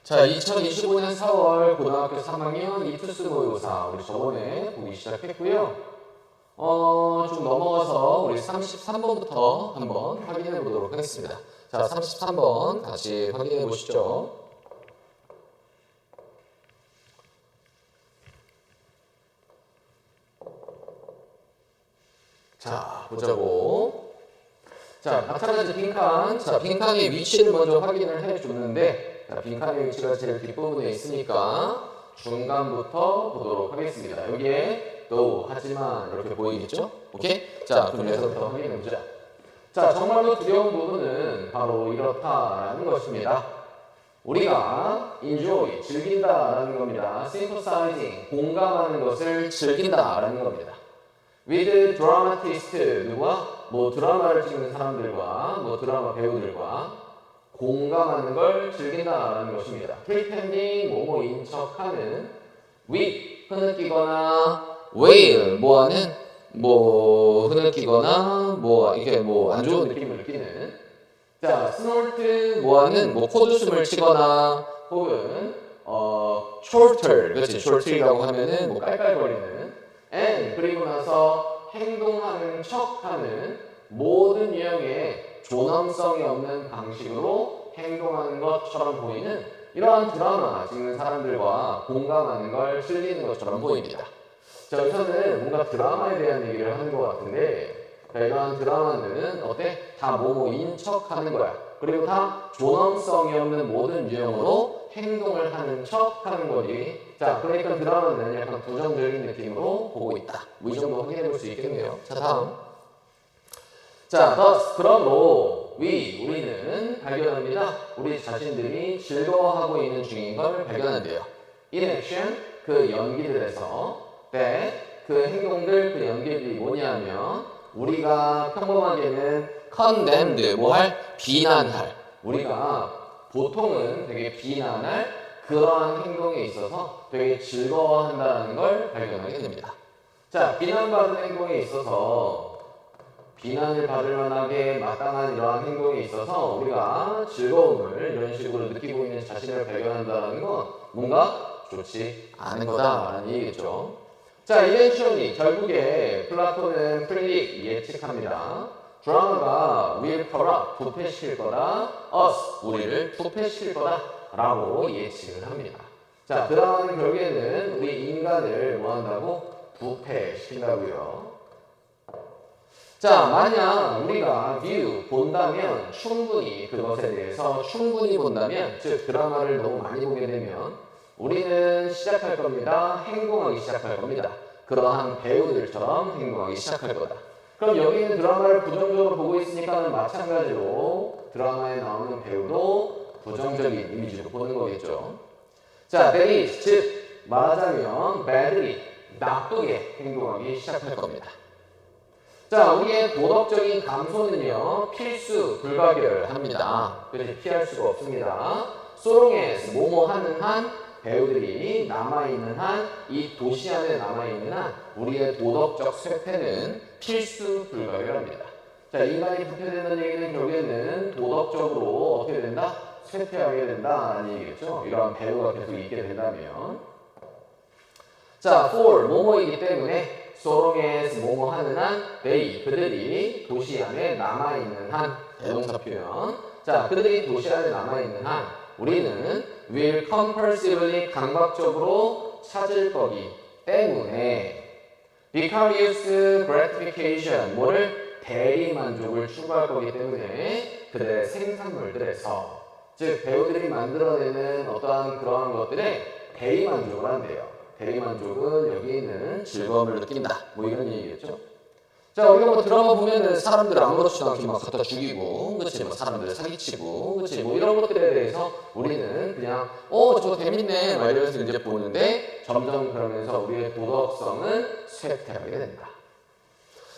자, 2025년 4월 고등학교 3학년 이투스 모의고사 우리 저번에 보기 시작했고요. 좀 넘어가서 우리 33번부터 한번 확인해 보도록 하겠습니다. 자, 33번 같이 확인해 보시죠. 자, 보자고. 자, 마찬가지 빈칸. 자, 빈칸의 위치를 먼저 확인을 해 줬는데, 자, 빈칸의 위치가 제일 뒷부분에 있으니까 중간부터 보도록 하겠습니다. 여기에 또 하지만 이렇게 보이겠죠? 오케이? 자, 그럼 여기서부터 확인해 보자. 자, 정말로 두려운 부분은 바로 이렇다라는 것입니다. 우리가 enjoy, 즐긴다라는 겁니다. sympathizing, 공감하는 것을 즐긴다라는 겁니다. with dramatist, 누구와? 뭐 드라마를 찍는 사람들과 뭐 드라마 배우들과 공감하는 걸 즐긴다라는 것입니다. pretending, 뭐뭐인 척하는 with, 흐느끼거나 wail, 뭐하는 뭐 흐느끼거나 뭐 이렇게 뭐 안 좋은 느낌을 느끼는 자, snort, 뭐하는 뭐 코웃음을 치거나 혹은 chortle, 그렇지, chortle이라고 하면은 뭐 깔깔거리는 and 그리고 나서 행동하는 척하는 모든 유형의 존엄성이 없는 방식으로 행동하는 것처럼 보이는 이러한 드라마 찍는 사람들과 공감하는 걸 즐기는 것처럼 보입니다. 자, 여기서는 뭔가 드라마에 대한 얘기를 하는 것 같은데 자, 이러한 드라마는 어때? 다 뭐뭐인 척하는 거야. 그리고 다 존엄성이 없는 모든 유형으로 행동을 하는 척하는 거지. 자, 그러니까 드라마는 약간 부정적인 느낌으로 보고 있다. 뭐 이 정도 확인해 볼 수 있겠네요. 자, 다음. 자, thus, 그러므로 우리는 발견합니다. 우리 자신들이 즐거워하고 있는 중인 걸 발견한대요. In action, 그 연기들에서 that, 그 행동들, 그 연기들이 뭐냐면 우리가 평범하게는 condemned, 뭐할? 비난할. 우리가 보통은 되게 비난할 그러한 행동에 있어서 되게 즐거워한다는 걸 발견하게 됩니다. 자, 비난받은 행동에 있어서 비난을 받을 만하게 마땅한 이러한 행동에 있어서 우리가 즐거움을 이런 식으로 느끼고 있는 자신을 발견한다는 건 뭔가 좋지 않은 거다라는 얘기겠죠. 자, eventually 결국에 플라톤은 클릭 예측합니다. 드라마가 will corrupt, 부패시킬 거다. us, 우리를 부패시킬 거다 라고 예측을 합니다. 자, 드라마는 결국에는 우리 인간을 뭐 한다고? 부패시킨다고요. 자, 만약 우리가 view, 본다면 충분히 그것에 대해서 충분히 본다면 즉 드라마를 너무 많이 보게 되면 우리는 시작할 겁니다. 행동하기 시작할 겁니다. 그러한 배우들처럼 행동하기 시작할 거다. 그럼 여기 있는 드라마를 부정적으로 보고 있으니까 마찬가지로 드라마에 나오는 배우도 부정적인 이미지로 보는 거겠죠. 자, that is, 즉 말하자면 badly, 나쁘게 행동하기 시작할 겁니다. 자, 우리의 도덕적인 감소는요 필수 불가결합니다. 그래서 피할 수가 없습니다. So long as 뭐뭐 하는 한 배우들이 남아있는 한 이 도시 안에 남아있는 한 우리의 도덕적 쇠퇴는 필수 불가결합니다. 자, 인간이 부패된다는 얘기는 결국에는 도덕적으로 어떻게 된다? 쇠퇴하게 된다는 얘기겠죠. 이러한 배우가 계속 있게 된다면 자, for 뭐뭐이기 때문에 so long as 뭐뭐 하는 한 they, 그들이 도시 안에 남아있는 한 대동사 표현 자, 그들이 도시 안에 남아있는 한 우리는 will compulsively 강박적으로 찾을 거기 때문에 vicarious gratification 뭐를 대리만족을 추구할 거기 때문에 그들의 생산물들에서 즉 배우들이 만들어내는 어떠한 그러한 것들에 대리만족을 한대요. 대리만족은 여기 있는 즐거움을 느낀다. 뭐 이런 얘기겠죠. 자, 우리가 뭐 드라마 보면은 사람들 아무렇지도 않게 막 갖다 죽이고, 그치, 뭐 사람들 사기치고, 그치, 뭐 이런 것들에 대해서 우리는 그냥, 저거 재밌네, 막 이러면서 이제 보는데, 점점 그러면서 우리의 도덕성은 쇠퇴하게 된다.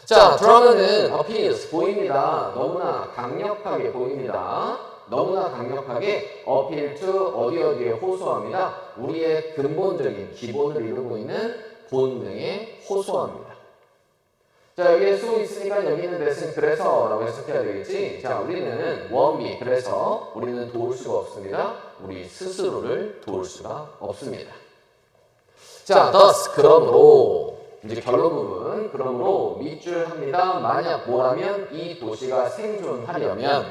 자, 드라마는 appears, 보입니다. 너무나 강력하게 보입니다. 너무나 강력하게 appeal to 어디에 호소합니다. 우리의 근본적인 기본을 이루고 있는 본능에 호소합니다. 자, 여기에 쓰고 있으니까 여기는 대신 그래서라고 해석해야 되겠지. 자, 우리는 원비 그래서 우리는 도울 수가 없습니다. 우리 스스로를 도울 수가 없습니다. 자, thus 그러므로 이제 결론 부분 그러므로 밑줄 합니다. 만약 뭐라면 이 도시가 생존하려면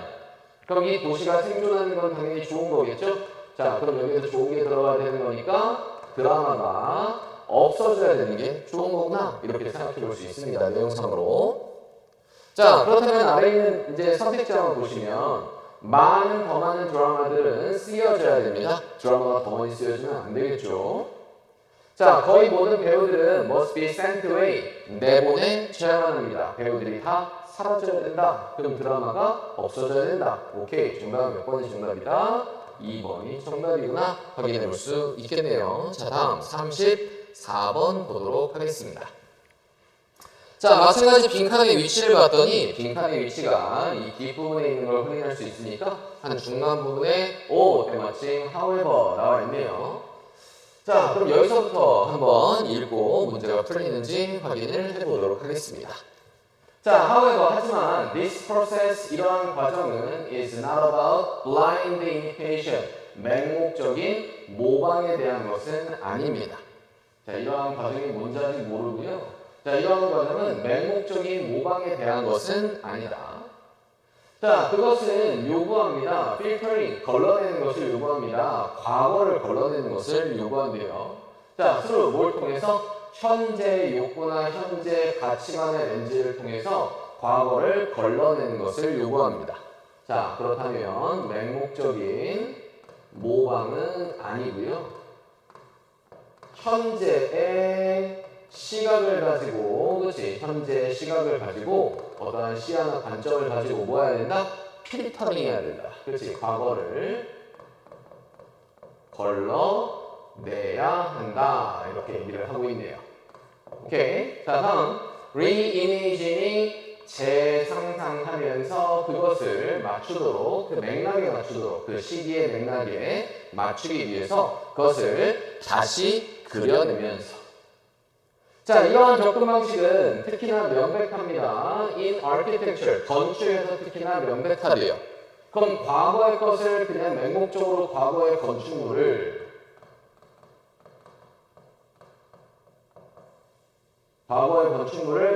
그럼 이 도시가 생존하는 건 당연히 좋은 거겠죠? 자, 그럼 여기에서 좋은 게 들어가야 되는 거니까 드라마가 없어져야 되는 게 좋은 거구나 이렇게 생각해 볼 수 있습니다. 내용상으로. 자, 그렇다면 아래 있는 이제 선택지를 보시면 더 많은 드라마들은 쓰여져야 됩니다. 드라마가 더 많이 쓰여지면 안 되겠죠. 자, 거의 모든 배우들은 must be sent away 내보내져야만 합니다. 배우들이 다 사라져야 된다. 그럼 드라마가 없어져야 된다. 오케이, 정답 몇 번이 정답이다? 2번이 정답이구나 확인해 볼 수 있겠네요. 자, 다음 34번 보도록 하겠습니다. 자, 마찬가지 빈칸의 위치를 봤더니 빈칸의 위치가 이 뒷부분에 있는 걸 확인할 수 있으니까 한 중간 부분에 때마침 however 나와 있네요. 자, 그럼 여기서부터 한번 읽고 문제가 풀리는지 확인을 해보도록 하겠습니다. 자, however, 하지만 this process, 이러한 과정은 is not about blind imitation, 맹목적인 모방에 대한 것은 아닙니다. 자, 이러한 과정이 뭔지 아직 모르고요. 자, 이러한 과정은 맹목적인 모방에 대한 것은 아니다. 자, 그것은 요구합니다. filtering, 걸러내는 것을 요구합니다. 과거를 걸러내는 것을 요구한대요. 자, 서로 뭘 통해서? 현재 욕구나 현재 가치관의 렌즈를 통해서 과거를 걸러내는 것을 요구합니다. 자, 그렇다면 맹목적인 모방은 아니고요. 현재의 시각을 가지고, 그렇지? 현재의 시각을 가지고 어떠한 시야나 관점을 가지고 뭐 해야 된다? 필터링 해야 된다. 그렇지? 과거를 걸러내야 한다. 이렇게 얘기를 하고 있네요. 오케이. 자, 다음 reimagining 재상상하면서 그것을 맞추도록 그 맥락에 맞추도록 그 시기의 맥락에 맞추기 위해서 그것을 다시 그려내면서 자, 이러한 접근 방식은 특히나 명백합니다. In architecture, 건축에서 특히나 명백하대요. 그럼 과거의 것을 그냥 맹목적으로 과거의 건축물을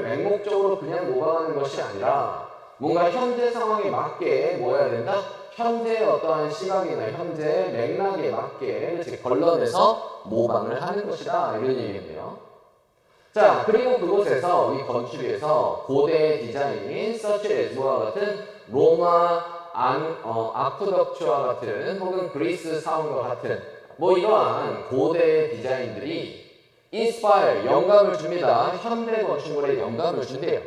맹목적으로 그냥 모방하는 것이 아니라 뭔가 현재 상황에 맞게 뭐 해야 된다? 현재의 어떠한 시각이나 현재의 맥락에 맞게 걸러내서 모방을 하는 것이다. 이런 얘기인데요. 자, 그리고 그곳에서 이 건축에서 고대 디자인인 such as 뭐와 같은 로마 아쿠덕트와 같은 혹은 그리스 사원과 같은 뭐 이러한 고대 디자인들이 inspire, 영감을 줍니다. 현대 건축물에 영감을 준대요.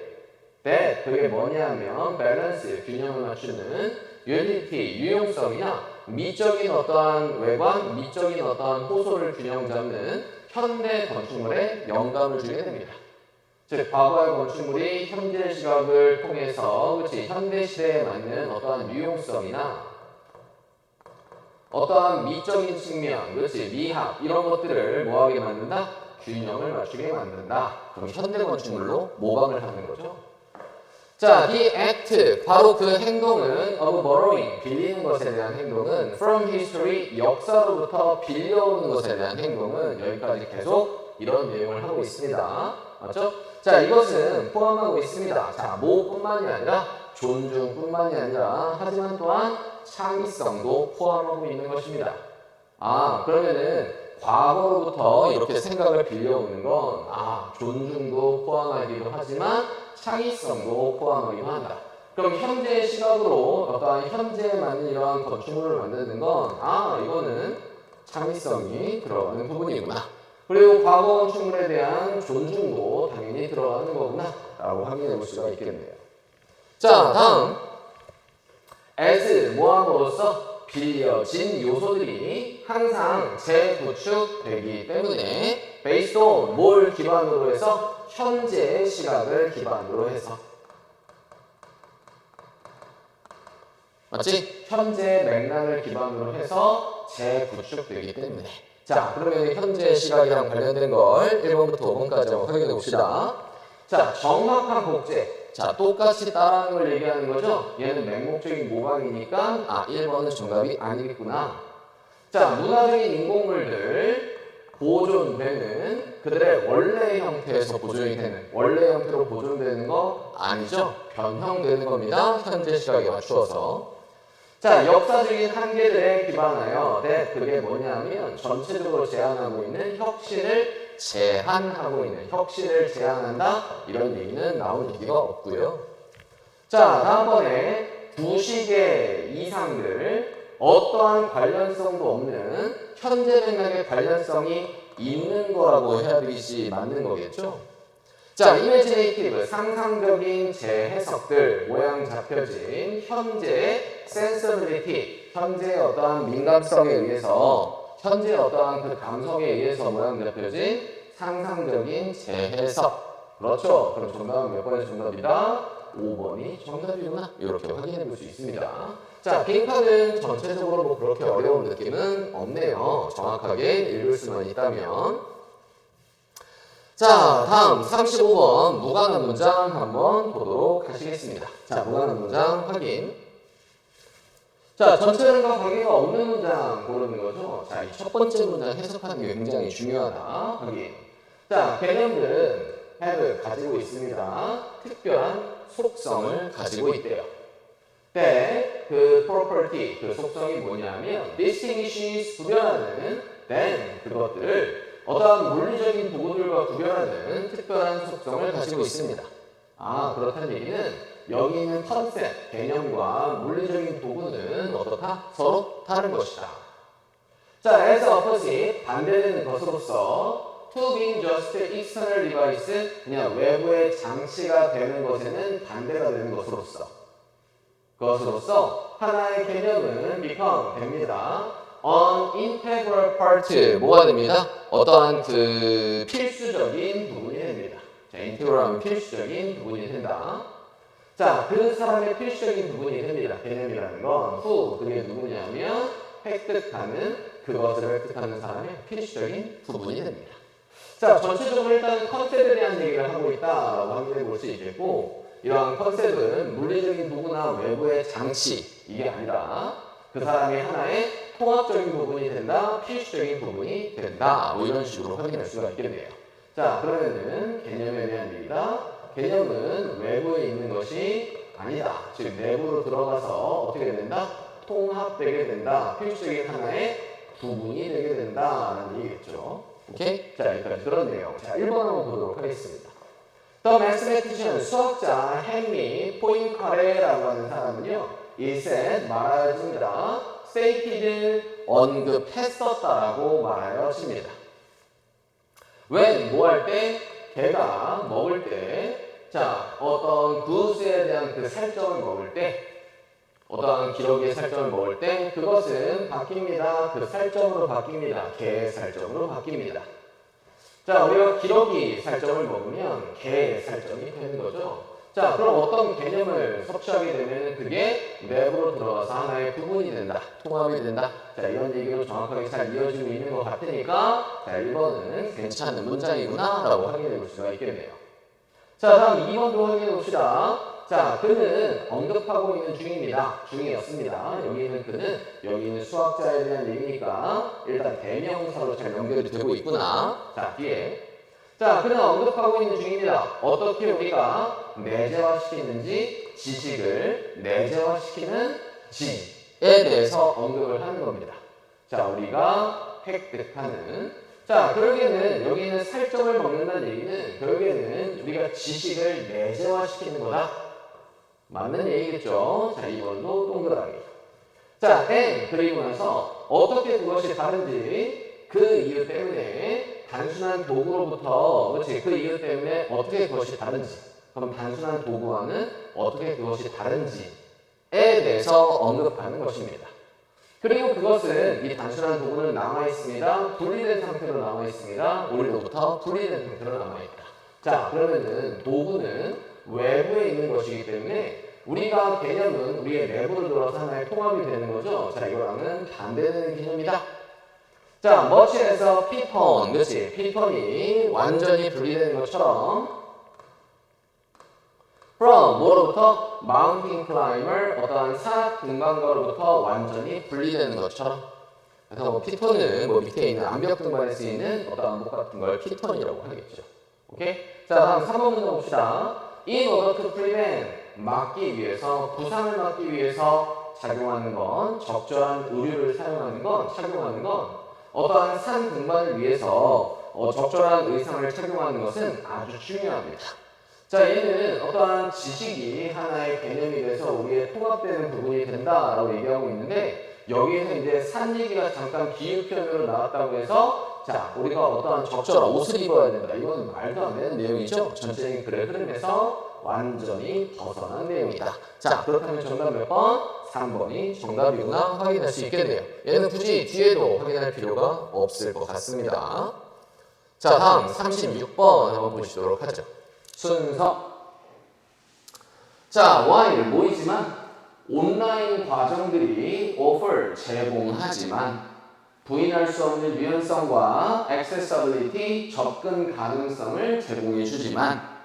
that, 그게 뭐냐면 balance, 균형을 맞추는 utility, 유용성이나 미적인 어떠한 외관, 미적인 어떠한 호소를 균형 잡는 현대 건축물에 영감을 주게 됩니다. 즉, 과거의 건축물이 현재 시각을 통해서 그렇지, 현대 시대에 맞는 어떠한 유용성이나 어떠한 미적인 측면, 그렇지, 미학 이런 것들을 뭐하게 만든다? 균형을 맞추게 만든다. 그럼 현대 건축물로 모방을 하는 거죠. 자, the act, 바로 그 행동은 of borrowing, 빌리는 것에 대한 행동은 from history, 역사로부터 빌려오는 것에 대한 행동은 여기까지 계속 이런 내용을 하고 있습니다. 맞죠? 자, 이것은 포함하고 있습니다. 자, 모뿐만이 아니라 존중뿐만이 아니라 하지만 또한 창의성도 포함하고 있는 것입니다. 아, 그러면은 과거로부터 이렇게 생각을 빌려오는 건 존중도 포함하기도 하지만 창의성도 포함하기도 한다. 그럼 현재의 시각으로 어떠한 현재에 맞는 이러한 건축물을 만드는 건 이거는 창의성이 들어가는 부분이구나. 그리고 과거 건축물에 대한 존중도 당연히 들어가는 거구나 라고 확인해 볼 수가 있겠네요. 자, 다음 as 모함으로써 빌려진 요소들이 항상 재구축되기 때문에 based on 뭘 기반으로 해서 현재의 시각을 기반으로 해서 맞지? 현재 맥락을 기반으로 해서 재구축되기 때문에 자, 그러면 현재 시각이랑 관련된 걸 1번부터 5번까지 한번 확인해 봅시다. 자, 정확한 복제. 자, 똑같이 따라하는 걸 얘기하는 거죠. 얘는 맹목적인 모방이니까 1번은 정답이 아니겠구나. 자, 문화적인 인공물들 보존되는 그들의 원래 형태에서 보존이 되는, 원래 형태로 보존되는 거 아니죠. 변형되는 겁니다. 현재 시각에 맞추어서. 자, 역사적인 한계들에 기반하여 그게 뭐냐면 전체적으로 제한하고 있는 혁신을 제한하고 있는, 혁신을 제한한다, 이런 얘기는 나올 얘기가 없고요. 자, 다음번에 부식의 이상들, 어떠한 관련성도 없는 현재 맥락의 관련성이 있는 거라고 해야 되겠지, 맞는 거겠죠. 자, 이미지네이티브, 상상적인 재해석들, 모양 잡혀진 현재의 센서빌리티, 현재의 어떠한 민감성에 의해서, 현재의 어떠한 그 감성에 의해서 모양 잡혀진 상상적인 재해석. 그렇죠. 그럼 정답은 몇 번의 정답이다? 5번이 정답이구나. 이렇게 확인해 볼 수 있습니다. 자, 빈칸은 전체적으로 뭐 그렇게 어려운 느낌은 없네요. 정확하게 읽을 수만 있다면. 자, 다음 35번 무관한 문장 한번 보도록 하시겠습니다. 자, 무관한 문장 확인. 자, 전체론과 관계가 없는 문장 고르는 거죠. 자, 이 첫 번째 문장 해석하는 게 굉장히 중요하다. 확인. 자, 개념들은 have 가지고 있습니다. 특별한 속성을 가지고 있대요. 그 property, 그 속성이 뭐냐면 distinguishes, 구별하는 then, 그것들을 어떠한 물리적인 도구들과 구별하는 특별한 속성을 가지고 있습니다. 그렇다는 얘기는 여기 있는 컨셉, 개념과 물리적인 도구는 어떻다? 서로 다른 것이다. 자, as opposite, 반대되는 것으로서 to being just external device, 그냥 외부의 장치가 되는 것에는 반대가 되는 것으로서 하나의 개념은 become 됩니다. an integral part, 뭐가 됩니다? 어떠한 그 필수적인 부분이 됩니다. 자, integral하면 필수적인 부분이 된다. 자, 그 사람의 필수적인 부분이 됩니다. 개념이라는 건 who, 그게 누구냐면 획득하는, 그것을 획득하는 사람의 필수적인 부분이 됩니다. 자, 전체적으로 일단 컨셉에 대한 얘기를 하고 있다라고 확인해 볼 수 있겠고, 이러한 컨셉은 물리적인 도구나 외부의 장치, 이게 아니라 그 사람이 하나의 통합적인 부분이 된다, 필수적인 부분이 된다, 뭐 이런 식으로 확인할 수가 있겠네요. 자, 그러면은 개념에 대한 얘기다. 개념은 외부에 있는 것이 아니다. 즉 내부로 들어가서 어떻게 된다? 통합되게 된다. 필수적인 하나의 부분이 되게 된다라는 얘기겠죠. 오케이? 자, 여기까지 들었네요. 자, 1번 한번 보도록 하겠습니다. The mathematician, 수학자 헨리 포인카레라고 하는 사람은요, he said, 말하였습니다. stated, 언급했었다라고 말하였습니다. when, 뭐 할 때? 개가 먹을 때, 자, 어떤 구스에 대한 그 살점을 먹을 때, 어떠한 기러기의 살점을 먹을 때 그것은 바뀝니다. 그 살점으로 바뀝니다. 개의 살점으로 바뀝니다. 자, 우리가 기러기 살점을 먹으면 개의 살점이 되는 거죠. 자, 그럼 어떤 개념을 섭취하게 되면 그게 내부로 들어가서 하나의 부분이 된다. 통합이 된다. 자, 이런 얘기로 정확하게 잘 이어지고 있는 것 같으니까 자, 1번은 괜찮은 문장이구나 라고 확인해 볼 수가 있겠네요. 자, 다음 2번도 확인해 봅시다. 자, 그는 언급하고 있는 중입니다. 중이었습니다. 여기 있는 그는, 여기 있는 수학자에 대한 얘기니까 일단 대명사로 잘 연결이 되고 있구나. 자, 뒤에. 자, 그는 언급하고 있는 중입니다. 어떻게 우리가 내재화시키는지, 지식을 내재화시키는 지에 대해서 언급을 하는 겁니다. 자, 우리가 획득하는. 자, 결국에는 여기 있는 살점을 먹는다는 얘기는 결국에는 우리가 지식을 내재화시키는 거다. 맞는 얘기겠죠. 자, 2번도 동그라미. 자, and 그리고 나서 어떻게 그것이 다른지 그 이유 때문에 단순한 도구로부터, 그렇지, 그 이유 때문에 어떻게 그것이 다른지, 그럼 단순한 도구와는 어떻게 그것이 다른지에 대해서 언급하는 것입니다. 그리고 그것은 이 단순한 도구는 남아있습니다. 분리된 상태로 남아있습니다. 오늘로부터 분리된 상태로 남아있다. 자, 그러면은 도구는 외부에 있는 것이기 때문에 우리가 개념은 우리의 내부를 들어서 하나의 통합이 되는 거죠. 자, 이거랑은 반대되는 개념이다. 자, 머치에서 피턴, 그렇지? 피턴이 완전히 분리되는 것처럼 from 뭐로부터? mountain climber 어떠한 산악 등반가로부터 완전히 분리되는 것처럼. 그래서 뭐 피톤은 뭐 밑에 있는 암벽 등반에 쓰이는 어떠한 목 같은 걸 피톤이라고 하겠죠. 오케이? 자, 다음 3번 문제 봅시다. In order to prevent 막기 위해서 부상을 막기 위해서 착용하는 건 적절한 의류를 사용하는 건 착용하는 건 어떠한 산 등반을 위해서 적절한 의상을 착용하는 것은 아주 중요합니다. 자, 얘는 어떠한 지식이 하나의 개념이 돼서 우리의 통합되는 부분이 된다라고 얘기하고 있는데 여기에서 이제 산 얘기가 잠깐 비유편으로 나왔다고 해서 자, 우리가 어떠한 적절한 옷을 입어야 된다. 이건 말도 안 되는 내용이죠. 전체적인 글의 흐름에서 완전히 벗어난 내용이다. 자, 그렇다면 정답 몇 번? 3번이 정답이구나 확인할 수 있겠네요. 얘는 굳이 뒤에도 확인할 필요가 없을 것 같습니다. 자, 다음 36번 한번 보시도록 하죠. 순서. 자, while 모이지만 온라인 과정들이 offer 제공하지만 부인할 수 없는 유연성과 accessibility 접근 가능성을 제공해 주지만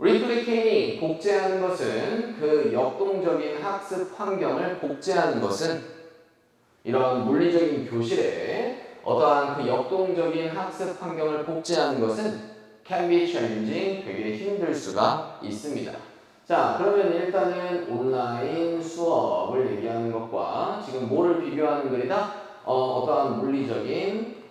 replicating 복제하는 것은 그 역동적인 학습 환경을 복제하는 것은 이런 물리적인 교실에 어떠한 그 역동적인 학습 환경을 복제하는 것은 can be challenging 되게 힘들 수가 있습니다. 자, 그러면 일단은 온라인 수업을 얘기하는 것과 지금 뭐를 비교하는 글이다? 어떠한 물리적인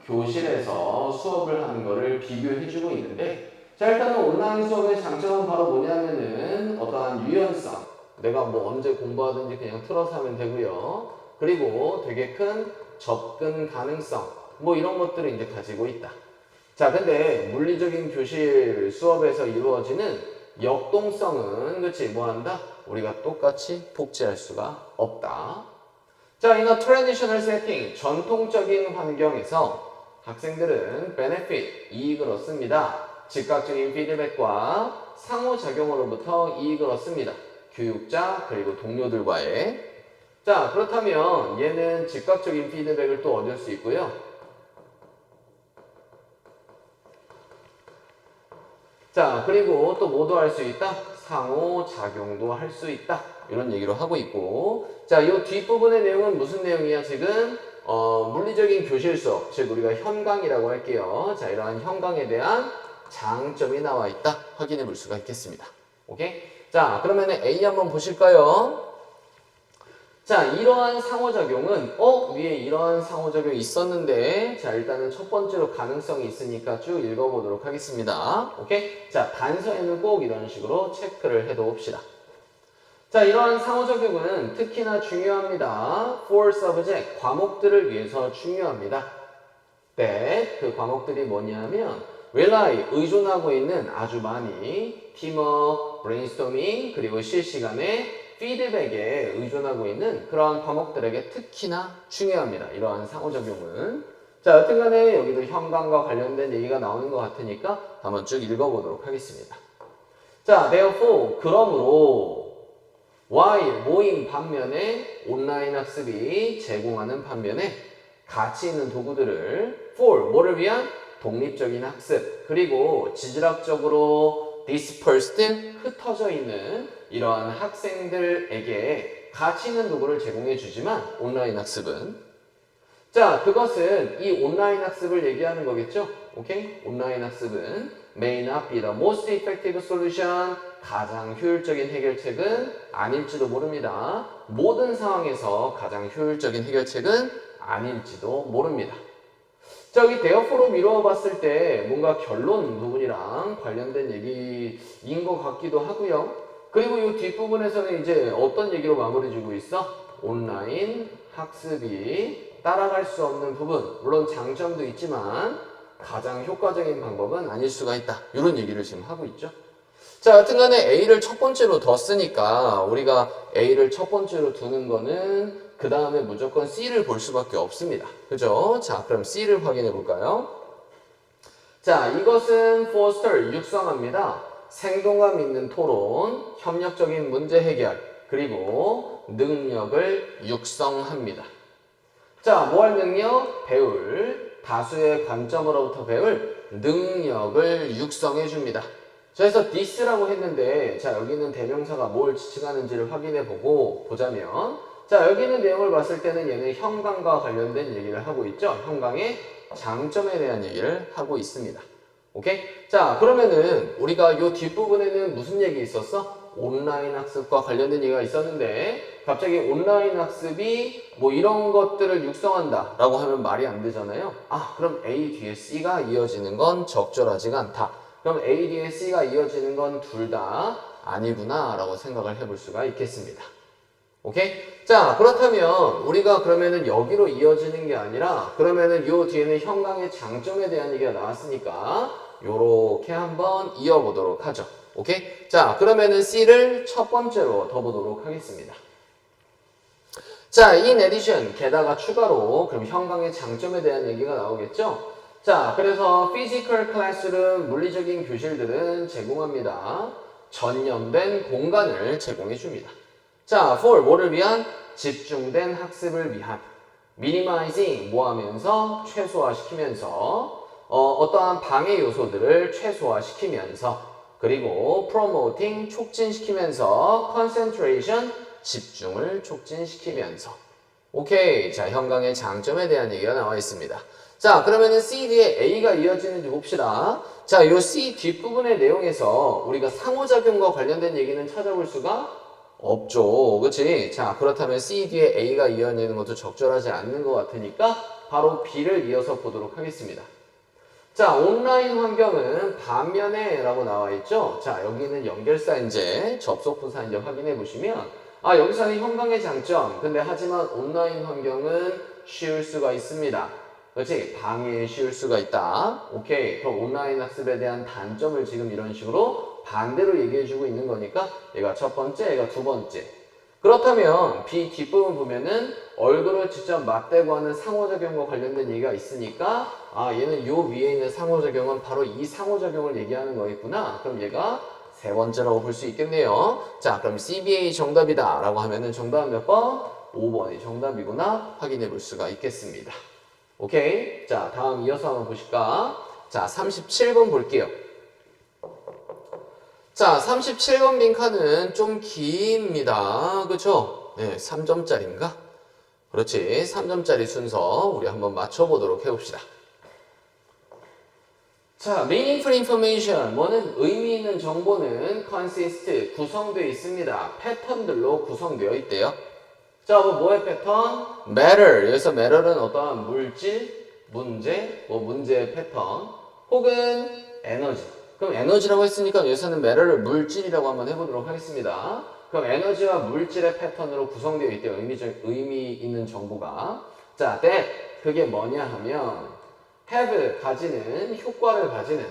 교실에서 수업을 하는 거를 비교해주고 있는데 자, 일단은 온라인 수업의 장점은 바로 뭐냐면은 어떠한 유연성 내가 뭐 언제 공부하든지 그냥 틀어서 하면 되고요. 그리고 되게 큰 접근 가능성 뭐 이런 것들을 이제 가지고 있다. 자, 근데 물리적인 교실 수업에서 이루어지는 역동성은 그치 뭐 한다? 우리가 똑같이 복제할 수가 없다. 자, in a traditional setting 전통적인 환경에서 학생들은 benefit 이익을 얻습니다. 즉각적인 피드백과 상호작용으로부터 이익을 얻습니다. 교육자 그리고 동료들과의. 자, 그렇다면 얘는 즉각적인 피드백을 또 얻을 수 있고요. 자, 그리고 또 뭐도 할 수 있다? 상호작용도 할 수 있다. 이런 얘기로 하고 있고 자, 이 뒷부분의 내용은 무슨 내용이야 지금? 물리적인 교실 수업, 즉 우리가 현강이라고 할게요. 자, 이러한 현강에 대한 장점이 나와 있다. 확인해 볼 수가 있겠습니다. 오케이? 자, 그러면 A 한번 보실까요? 자, 이러한 상호작용은 위에 이러한 상호작용이 있었는데 자, 일단은 첫 번째로 가능성이 있으니까 쭉 읽어보도록 하겠습니다. 오케이? 자, 단서에는 꼭 이런 식으로 체크를 해둬봅시다. 자, 이러한 상호작용은 특히나 중요합니다. For subject, 과목들을 위해서 중요합니다. that, 그 과목들이 뭐냐면 rely, 의존하고 있는 아주 많이 teamwork, brainstorming, 그리고 실시간에 피드백에 의존하고 있는 그러한 과목들에게 특히나 중요합니다. 이러한 상호작용은. 자, 여튼간에 여기도 현강과 관련된 얘기가 나오는 것 같으니까 한번 쭉 읽어보도록 하겠습니다. 자, therefore, 그러므로 while, 모임 반면에 온라인 학습이 제공하는 반면에 가치 있는 도구들을 for, 뭐를 위한? 독립적인 학습, 그리고 지질학적으로 dispersed, 흩어져 있는 이러한 학생들에게 가치 있는 도구를 제공해 주지만 온라인 학습은 자, 그것은 이 온라인 학습을 얘기하는 거겠죠? 오케이? 온라인 학습은 may not be the most effective solution, 가장 효율적인 해결책은 아닐지도 모릅니다. 모든 상황에서 가장 효율적인 해결책은 아닐지도 모릅니다. 자, 여기 대어포로 미루어 봤을 때 뭔가 결론 부분이랑 관련된 얘기인 것 같기도 하고요. 그리고 이 뒷부분에서는 이제 어떤 얘기로 마무리 주고 있어? 온라인 학습이 따라갈 수 없는 부분, 물론 장점도 있지만 가장 효과적인 방법은 아닐 수가 있다. 이런 얘기를 지금 하고 있죠. 자, 여튼간에 A를 첫 번째로 뒀으니까 우리가 A를 첫 번째로 두는 거는 그 다음에 무조건 C를 볼 수밖에 없습니다. 그죠? 자, 그럼 C를 확인해 볼까요? 자, 이것은 foster, 육성합니다. 생동감 있는 토론, 협력적인 문제 해결, 그리고 능력을 육성합니다. 자, 뭐 할 능력? 배울, 다수의 관점으로부터 배울 능력을 육성해 줍니다. 자, 그래서 this라고 했는데, 자, 여기는 대명사가 뭘 지칭하는지를 확인해보고 보자면, 자, 여기 있는 내용을 봤을 때는 얘는 형광과 관련된 얘기를 하고 있죠. 형광의 장점에 대한 얘기를 하고 있습니다. 오케이? 자, 그러면은 우리가 요 뒷부분에는 무슨 얘기 있었어? 온라인 학습과 관련된 얘기가 있었는데 갑자기 온라인 학습이 뭐 이런 것들을 육성한다 라고 하면 말이 안 되잖아요. 아, 그럼 A 뒤에 C가 이어지는 건 적절하지가 않다. 그럼 A 뒤에 C가 이어지는 건 둘 다 아니구나 라고 생각을 해볼 수가 있겠습니다. 오케이? 자, 그렇다면 우리가 그러면은 여기로 이어지는 게 아니라 그러면은 요 뒤에는 형광의 장점에 대한 얘기가 나왔으니까 요렇게 한번 이어보도록 하죠. 오케이? 자, 그러면은 C를 첫 번째로 더 보도록 하겠습니다. 자, in addition, 게다가 추가로 그럼 형광의 장점에 대한 얘기가 나오겠죠? 자, 그래서 physical classroom, 물리적인 교실들은 제공합니다. 전염된 공간을 제공해 줍니다. 자, for 뭐를 위한? 집중된 학습을 위한. minimizing 뭐 하면서? 최소화시키면서 어떠한 방해 요소들을 최소화시키면서 그리고 promoting 촉진시키면서 concentration 집중을 촉진시키면서 오케이. 자, 형광의 장점에 대한 얘기가 나와 있습니다. 자, 그러면은 C 뒤에 A가 이어지는지 봅시다. 자, 요 C 뒷부분의 내용에서 우리가 상호작용과 관련된 얘기는 찾아볼 수가 없죠. 그치? 자, 그렇다면 C 뒤에 A가 이어지는 것도 적절하지 않는 것 같으니까 바로 B를 이어서 보도록 하겠습니다. 자, 온라인 환경은 반면에 라고 나와 있죠. 자, 여기는 연결사 이제 접속부사 이제 확인해 보시면 아, 여기서는 형광의 장점. 근데 하지만 온라인 환경은 쉬울 수가 있습니다. 그렇지? 방해에 쉬울 수가 있다. 오케이. 그럼 온라인 학습에 대한 단점을 지금 이런 식으로 반대로 얘기해주고 있는 거니까 얘가 첫 번째, 얘가 두 번째. 그렇다면 B 뒷부분 보면은 얼굴을 직접 맞대고 하는 상호작용과 관련된 얘기가 있으니까 아, 얘는 요 위에 있는 상호작용은 바로 이 상호작용을 얘기하는 거겠구나. 그럼 얘가 세 번째라고 볼 수 있겠네요. 자, 그럼 CBA 정답이다 라고 하면은 정답은 몇 번? 5번이 정답이구나 확인해 볼 수가 있겠습니다. 오케이. 자, 다음 이어서 한번 보실까? 자, 37번 볼게요. 자, 37번 빈칸은 좀 깁니다. 그쵸? 네, 3점짜리인가? 그렇지. 3점짜리 순서 우리 한번 맞춰보도록 해봅시다. 자, meaningful information, 뭐는 의미 있는 정보는 consist, 구성되어 있습니다. 패턴들로 구성되어 있대요. 자, 뭐의 패턴? matter, 여기서 matter는 어떠한 물질, 문제, 뭐 문제의 패턴, 혹은 에너지. 그럼 에너지라고 했으니까 여기서는 matter를 물질이라고 한번 해보도록 하겠습니다. 그럼 에너지와 물질의 패턴으로 구성되어 있대요. 의미 있는 정보가. 자, that, 그게 뭐냐 하면 have, 가지는, 효과를 가지는,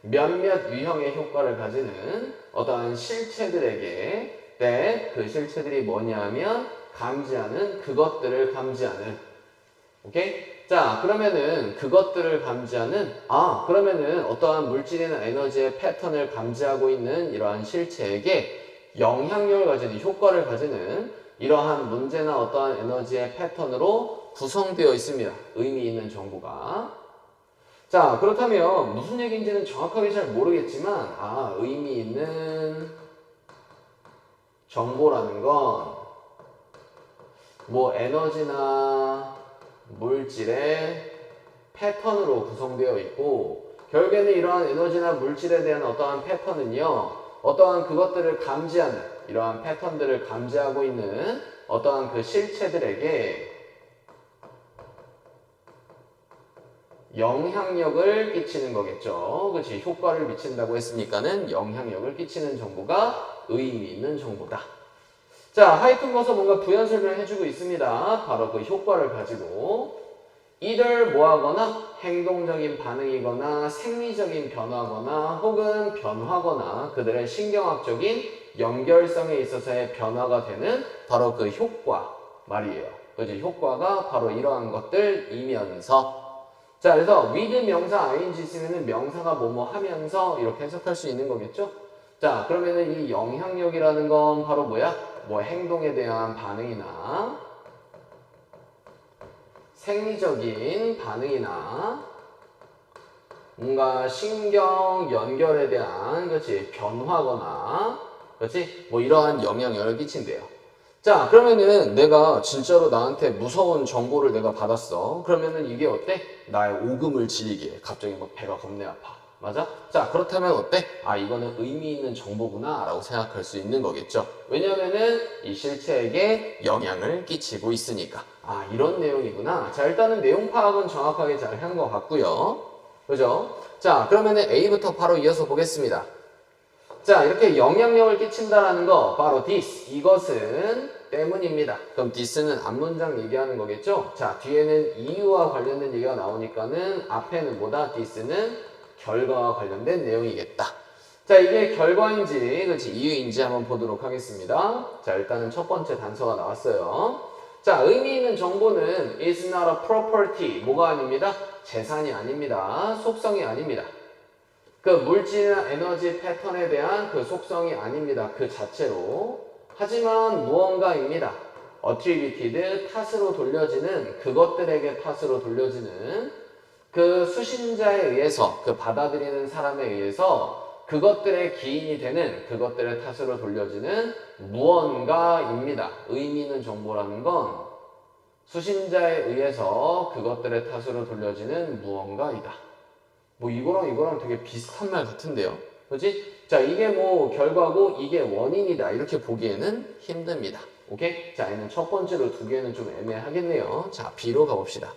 몇몇 유형의 효과를 가지는 어떠한 실체들에게 that, 그 실체들이 뭐냐 하면 감지하는, 그것들을 감지하는. 오케이? 자, 그러면은 그것들을 감지하는, 아, 그러면은 어떠한 물질이나 에너지의 패턴을 감지하고 있는 이러한 실체에게 영향력을 가지는, 효과를 가지는 이러한 문제나 어떠한 에너지의 패턴으로 구성되어 있습니다. 의미 있는 정보가. 자, 그렇다면 무슨 얘기인지는 정확하게 잘 모르겠지만, 아, 의미 있는 정보라는 건 뭐 에너지나 물질의 패턴으로 구성되어 있고, 결국에는 이러한 에너지나 물질에 대한 어떠한 패턴은요, 어떠한 그것들을 감지하는, 이러한 패턴들을 감지하고 있는 어떠한 그 실체들에게 영향력을 끼치는 거겠죠. 그렇지? 효과를 미친다고 했으니까는 영향력을 끼치는 정보가 의미 있는 정보다. 자, 하이픈 거서 뭔가 부연 설명을 해주고 있습니다. 바로 그 효과를 가지고 either 뭐하거나 행동적인 반응이거나 생리적인 변화거나 혹은 변화거나 그들의 신경학적인 연결성에 있어서의 변화가 되는 바로 그 효과 말이에요. 그렇지? 효과가 바로 이러한 것들이면서 자, 그래서 with 명사 ing 쓰면은 명사가 뭐뭐 하면서 이렇게 해석할 수 있는 거겠죠? 자, 그러면은 이 영향력이라는 건 바로 뭐야? 뭐 행동에 대한 반응이나 생리적인 반응이나 뭔가 신경 연결에 대한 그렇지 변화거나 그렇지 뭐 이러한 영향을 끼친대요. 자, 그러면은 내가 진짜로 나한테 무서운 정보를 내가 받았어. 그러면은 이게 어때? 나의 오금을 지리게. 갑자기 막 배가 겁내 아파. 맞아? 자, 그렇다면 어때? 아, 이거는 의미 있는 정보구나 라고 생각할 수 있는 거겠죠. 왜냐면은 이 실체에게 영향을 끼치고 있으니까. 아, 이런 내용이구나. 자, 일단은 내용 파악은 정확하게 잘 한 것 같고요. 그죠? 자, 그러면은 A부터 바로 이어서 보겠습니다. 자, 이렇게 영향력을 끼친다라는 거 바로 this, 이것은 때문입니다. 그럼 this는 앞문장 얘기하는 거겠죠? 자, 뒤에는 이유와 관련된 얘기가 나오니까는 앞에는 뭐다? this는 결과와 관련된 내용이겠다. 자, 이게 결과인지 그렇지 이유인지 한번 보도록 하겠습니다. 자, 일단은 첫 번째 단서가 나왔어요. 자, 의미 있는 정보는 is not a property, 뭐가 아닙니다? 재산이 아닙니다. 속성이 아닙니다. 그 물질이나 에너지 패턴에 대한 그 속성이 아닙니다. 그 자체로. 하지만 무언가입니다. attributed, 탓으로 돌려지는, 그것들에게 탓으로 돌려지는 그 수신자에 의해서, 그 받아들이는 사람에 의해서 그것들의 기인이 되는, 그것들의 탓으로 돌려지는 무언가입니다. 의미 있는 정보라는 건 수신자에 의해서 그것들의 탓으로 돌려지는 무언가이다. 뭐 이거랑 되게 비슷한 말 같은데요. 그렇지? 자, 이게 뭐 결과고 이게 원인이다. 이렇게 보기에는 힘듭니다. 오케이? 자, 얘는 첫 번째로 두 개는 좀 애매하겠네요. 자, B로 가봅시다.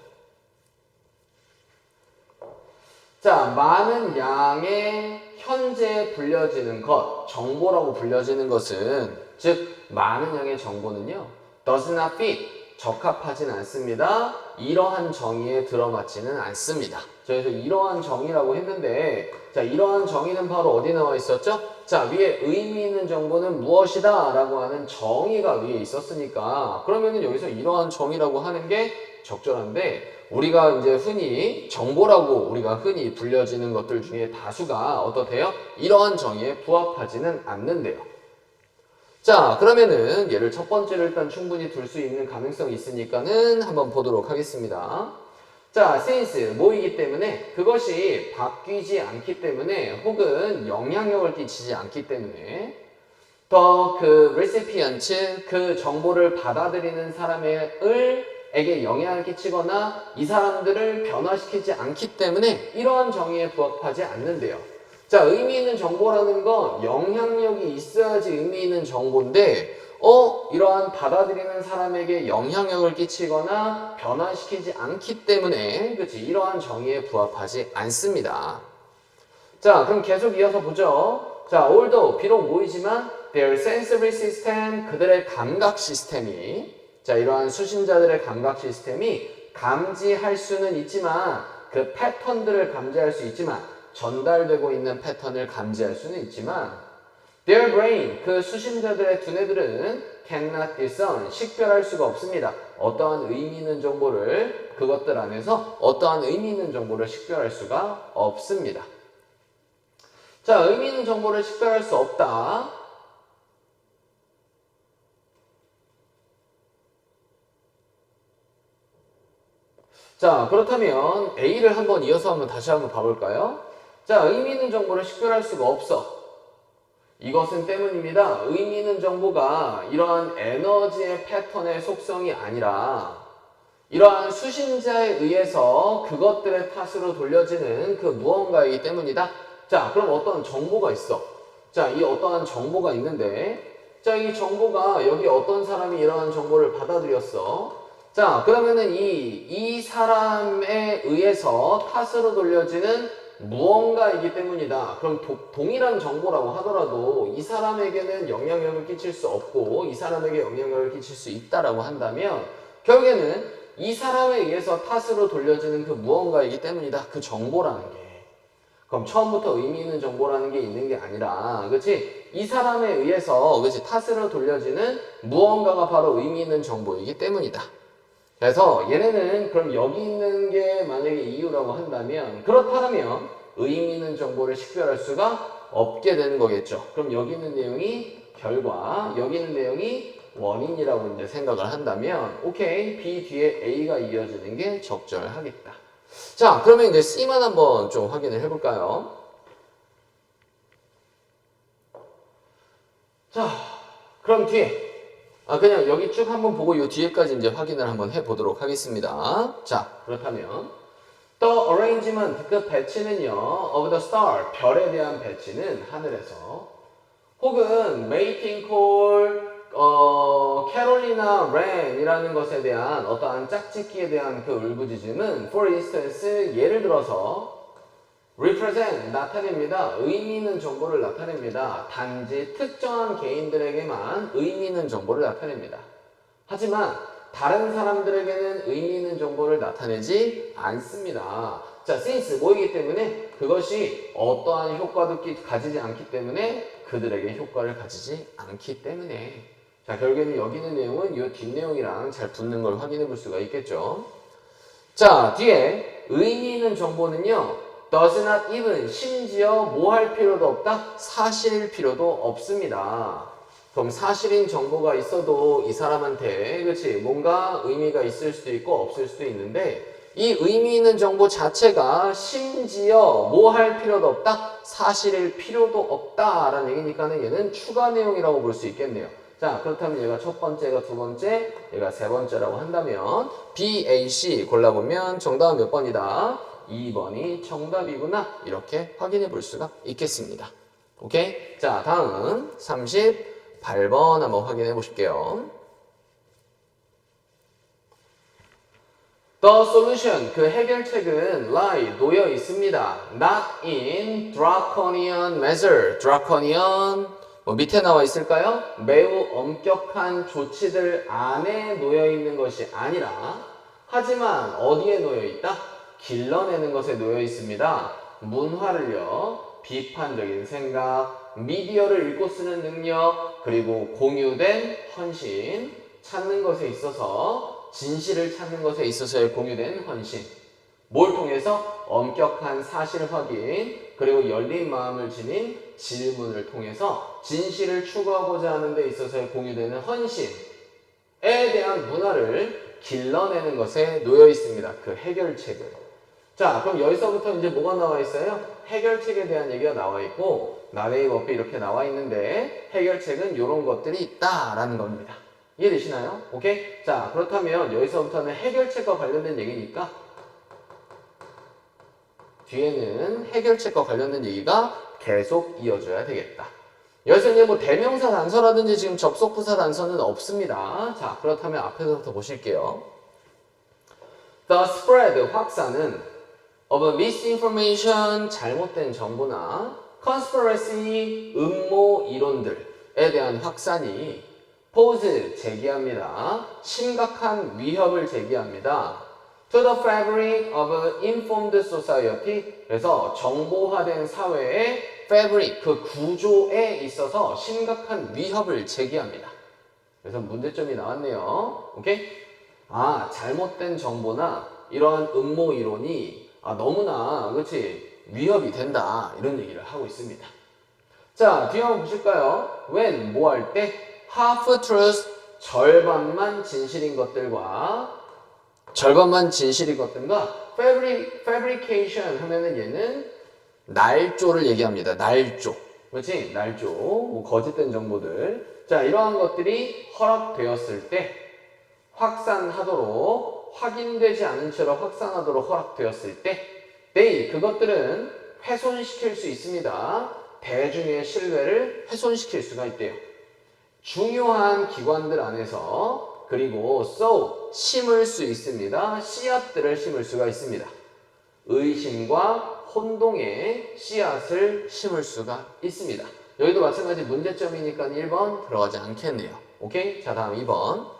자, 많은 양의 현재 불려지는 것, 정보라고 불려지는 것은 즉 많은 양의 정보는요. does not fit, 적합하진 않습니다. 이러한 정의에 들어맞지는 않습니다. 그래서 이러한 정의라고 했는데 자, 이러한 정의는 바로 어디 나와 있었죠? 자, 위에 의미 있는 정보는 무엇이다 라고 하는 정의가 위에 있었으니까 그러면은 여기서 이러한 정의라고 하는 게 적절한데 우리가 이제 흔히 정보라고 우리가 흔히 불려지는 것들 중에 다수가 어떻대요? 이러한 정의에 부합하지는 않는데요. 자, 그러면은 얘를 첫 번째로 일단 충분히 둘 수 있는 가능성이 있으니까는 한번 보도록 하겠습니다. 자, since 뭐이기 때문에 그것이 바뀌지 않기 때문에 혹은 영향력을 끼치지 않기 때문에 더 그 recipient 그 정보를 받아들이는 사람에게 영향을 끼치거나 이 사람들을 변화시키지 않기 때문에 이러한 정의에 부합하지 않는데요. 자, 의미 있는 정보라는 건 영향력이 있어야지 의미 있는 정보인데 이러한 받아들이는 사람에게 영향력을 끼치거나 변화시키지 않기 때문에 그치 이러한 정의에 부합하지 않습니다. 자, 그럼 계속 이어서 보죠. 자, although 비록 모이지만 their sensory system 그들의 감각 시스템이 자, 이러한 수신자들의 감각 시스템이 감지할 수는 있지만 그 패턴들을 감지할 수 있지만 전달되고 있는 패턴을 감지할 수는 있지만 their brain, 그 수신자들의 두뇌들은 cannot discern, 식별할 수가 없습니다. 어떠한 의미 있는 정보를 그것들 안에서 어떠한 의미 있는 정보를 식별할 수가 없습니다. 자, 의미 있는 정보를 식별할 수 없다. 자, 그렇다면 A를 한번 이어서 한번 다시 한번 봐볼까요? 자, 의미 있는 정보를 식별할 수가 없어. 이것은 때문입니다. 의미 있는 정보가 이러한 에너지의 패턴의 속성이 아니라 이러한 수신자에 의해서 그것들의 탓으로 돌려지는 그 무언가이기 때문이다. 자, 그럼 어떤 정보가 있어. 자, 이 어떠한 정보가 있는데 자, 이 정보가 여기 어떤 사람이 이러한 정보를 받아들였어. 자, 그러면은 이 사람에 의해서 탓으로 돌려지는 무언가이기 때문이다. 그럼 동일한 정보라고 하더라도 이 사람에게는 영향력을 끼칠 수 없고 이 사람에게 영향력을 끼칠 수 있다라고 한다면 결국에는 이 사람에 의해서 탓으로 돌려지는 그 무언가이기 때문이다. 그 정보라는 게. 그럼 처음부터 의미 있는 정보라는 게 있는 게 아니라 그렇지? 이 사람에 의해서 그렇지? 탓으로 돌려지는 무언가가 바로 의미 있는 정보이기 때문이다. 그래서 얘네는 그럼 여기 있는 게 만약에 이유라고 한다면 그렇다면 의미 있는 정보를 식별할 수가 없게 되는 거겠죠. 그럼 여기 있는 내용이 결과, 여기 있는 내용이 원인이라고 이제 생각을 한다면 오케이, B 뒤에 A가 이어지는 게 적절하겠다. 자, 그러면 이제 C만 한번 좀 확인을 해볼까요? 자, 그럼 뒤에. 그냥 여기 쭉 한번 보고 이 뒤에까지 이제 확인을 한번 해보도록 하겠습니다. 자, 그렇다면 The arrangement, 그 배치는요, of the star, 별에 대한 배치는 하늘에서 혹은 mating call, 캐롤리나 렌이라는 것에 대한 어떠한 짝짓기에 대한 그 울부짖음은 for instance, 예를 들어서 represent, 나타냅니다. 의미 있는 정보를 나타냅니다. 단지 특정한 개인들에게만 의미 있는 정보를 나타냅니다. 하지만 다른 사람들에게는 의미 있는 정보를 나타내지 않습니다. 자, since 뭐이기 때문에 그것이 어떠한 효과도 가지지 않기 때문에 그들에게 효과를 가지지 않기 때문에 자, 결국에는 여기 있는 내용은 이 뒷내용이랑 잘 붙는 걸 확인해 볼 수가 있겠죠. 자, 뒤에 의미 있는 정보는요. does not even, 심지어 뭐 할 필요도 없다? 사실일 필요도 없습니다. 그럼 사실인 정보가 있어도 이 사람한테 그렇지 뭔가 의미가 있을 수도 있고 없을 수도 있는데 이 의미 있는 정보 자체가 심지어 뭐 할 필요도 없다? 사실일 필요도 없다라는 얘기니까는 얘는 추가 내용이라고 볼 수 있겠네요. 자, 그렇다면 얘가 첫 번째가 두 번째, 얘가 세 번째라고 한다면 B, A, C 골라보면 정답은 몇 번이다? 2번이 정답이구나. 이렇게 확인해 볼 수가 있겠습니다. 오케이? 자, 다음 38번 한번 확인해 보실게요. The solution, 그 해결책은 lie, 놓여 있습니다. Not in draconian measure. draconian, 밑에 나와 있을까요? 매우 엄격한 조치들 안에 놓여 있는 것이 아니라 하지만 어디에 놓여 있다? 길러내는 것에 놓여 있습니다. 문화를요, 비판적인 생각, 미디어를 읽고 쓰는 능력, 그리고 공유된 헌신, 찾는 것에 있어서 진실을 찾는 것에 있어서의 공유된 헌신. 뭘 통해서? 엄격한 사실 확인, 그리고 열린 마음을 지닌 질문을 통해서 진실을 추구하고자 하는 데 있어서의 공유되는 헌신에 대한 문화를 길러내는 것에 놓여 있습니다. 그 해결책을. 자, 그럼 여기서부터 이제 뭐가 나와 있어요? 해결책에 대한 얘기가 나와 있고 나레이 법이 이렇게 나와 있는데 해결책은 이런 것들이 있다라는 겁니다. 이해되시나요? 오케이? 자, 그렇다면 여기서부터는 해결책과 관련된 얘기니까 뒤에는 해결책과 관련된 얘기가 계속 이어져야 되겠다. 여기서 이제 뭐 대명사 단서라든지 지금 접속부사 단서는 없습니다. 자, 그렇다면 앞에서부터 보실게요. The spread, 확산은 of misinformation, 잘못된 정보나 conspiracy, 음모 이론들에 대한 확산이 pose, 제기합니다. 심각한 위협을 제기합니다. To the fabric of informed society, 그래서 정보화된 사회의 fabric, 그 구조에 있어서 심각한 위협을 제기합니다. 그래서 문제점이 나왔네요. 오케이? 잘못된 정보나 이러한 음모 이론이 너무나 그렇지 위협이 된다 이런 얘기를 하고 있습니다. 자, 뒤에 한번 보실까요? when 뭐 할 때 half truth, 절반만 진실인 것들과 fabrication 하면은 얘는 날조를 얘기합니다. 날조. 그렇지? 날조. 뭐 거짓된 정보들. 자, 이러한 것들이 허락되었을 때 확산하도록 확인되지 않은 채로 확산하도록 허락되었을 때 그것들은 훼손시킬 수 있습니다. 대중의 신뢰를 훼손시킬 수가 있대요. 중요한 기관들 안에서 그리고 심을 수 있습니다. 씨앗들을 심을 수가 있습니다. 의심과 혼동의 씨앗을 심을 수가 있습니다. 여기도 마찬가지 문제점이니까 1번 들어가지 않겠네요. 오케이? 자, 다음 2번.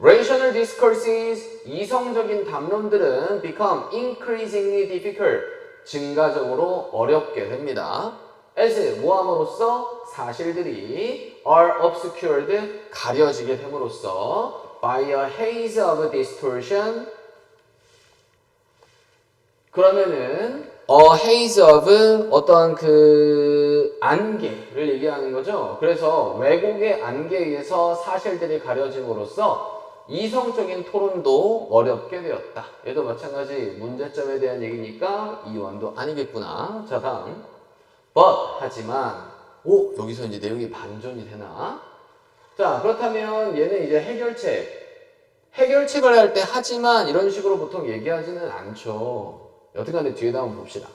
Rational discourses, 이성적인 담론들은 become increasingly difficult, 증가적으로 어렵게 됩니다. as, 뭐함으로써 사실들이 are obscured, 가려지게 됨으로써 by a haze of distortion, 그러면은 haze of 어떠한 그 안개를 얘기하는 거죠. 그래서 왜곡의 안개에 의해서 사실들이 가려짐으로써 이성적인 토론도 어렵게 되었다. 얘도 마찬가지 문제점에 대한 얘기니까 이완도 아니겠구나. 자, 다음. But 하지만 여기서 이제 내용이 반전이 되나? 자, 그렇다면 얘는 이제 해결책을 할 때 하지만 이런 식으로 보통 얘기하지는 않죠. 여튼간에 뒤에다 한번 봅시다.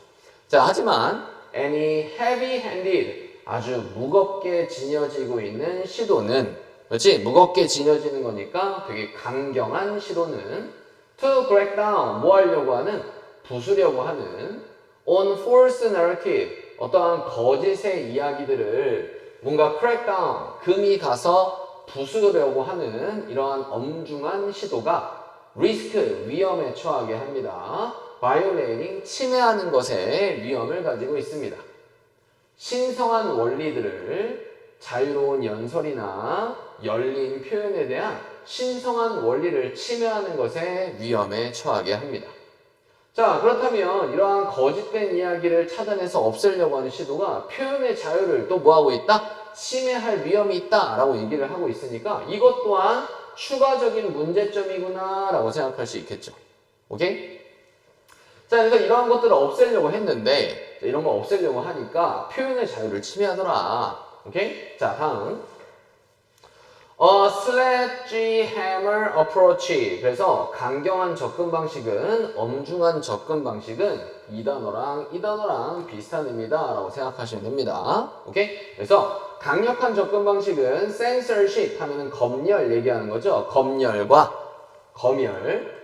자, 하지만 any heavy-handed 아주 무겁게 지녀지고 있는 시도는, 그렇지? 무겁게 지녀지는 거니까 되게 강경한 시도는 to break down 뭐 하려고 하는? 부수려고 하는 on false narrative 어떠한 거짓의 이야기들을 뭔가 crack down 금이 가서 부수려고 하는 이러한 엄중한 시도가 risk 위험에 처하게 합니다. violating 침해하는 것에 위험을 가지고 있습니다. 신성한 원리들을 자유로운 연설이나 열린 표현에 대한 신성한 원리를 침해하는 것에 위험에 처하게 합니다. 자, 그렇다면 이러한 거짓된 이야기를 찾아내서 없애려고 하는 시도가 표현의 자유를 또 뭐하고 있다? 침해할 위험이 있다 라고 얘기를 하고 있으니까 이것 또한 추가적인 문제점이구나 라고 생각할 수 있겠죠. 오케이? 자, 그래서 이러한 것들을 없애려고 했는데 이런 거 없애려고 하니까 표현의 자유를 침해하더라. 오케이? 자, 다음. sledgehammer approach. 그래서 강경한 접근 방식은, 엄중한 접근 방식은 이 단어랑 비슷한 의미다 라고 생각하시면 됩니다. 오케이? 그래서 강력한 접근 방식은 censorship 하면은 검열 얘기하는 거죠. 검열과 검열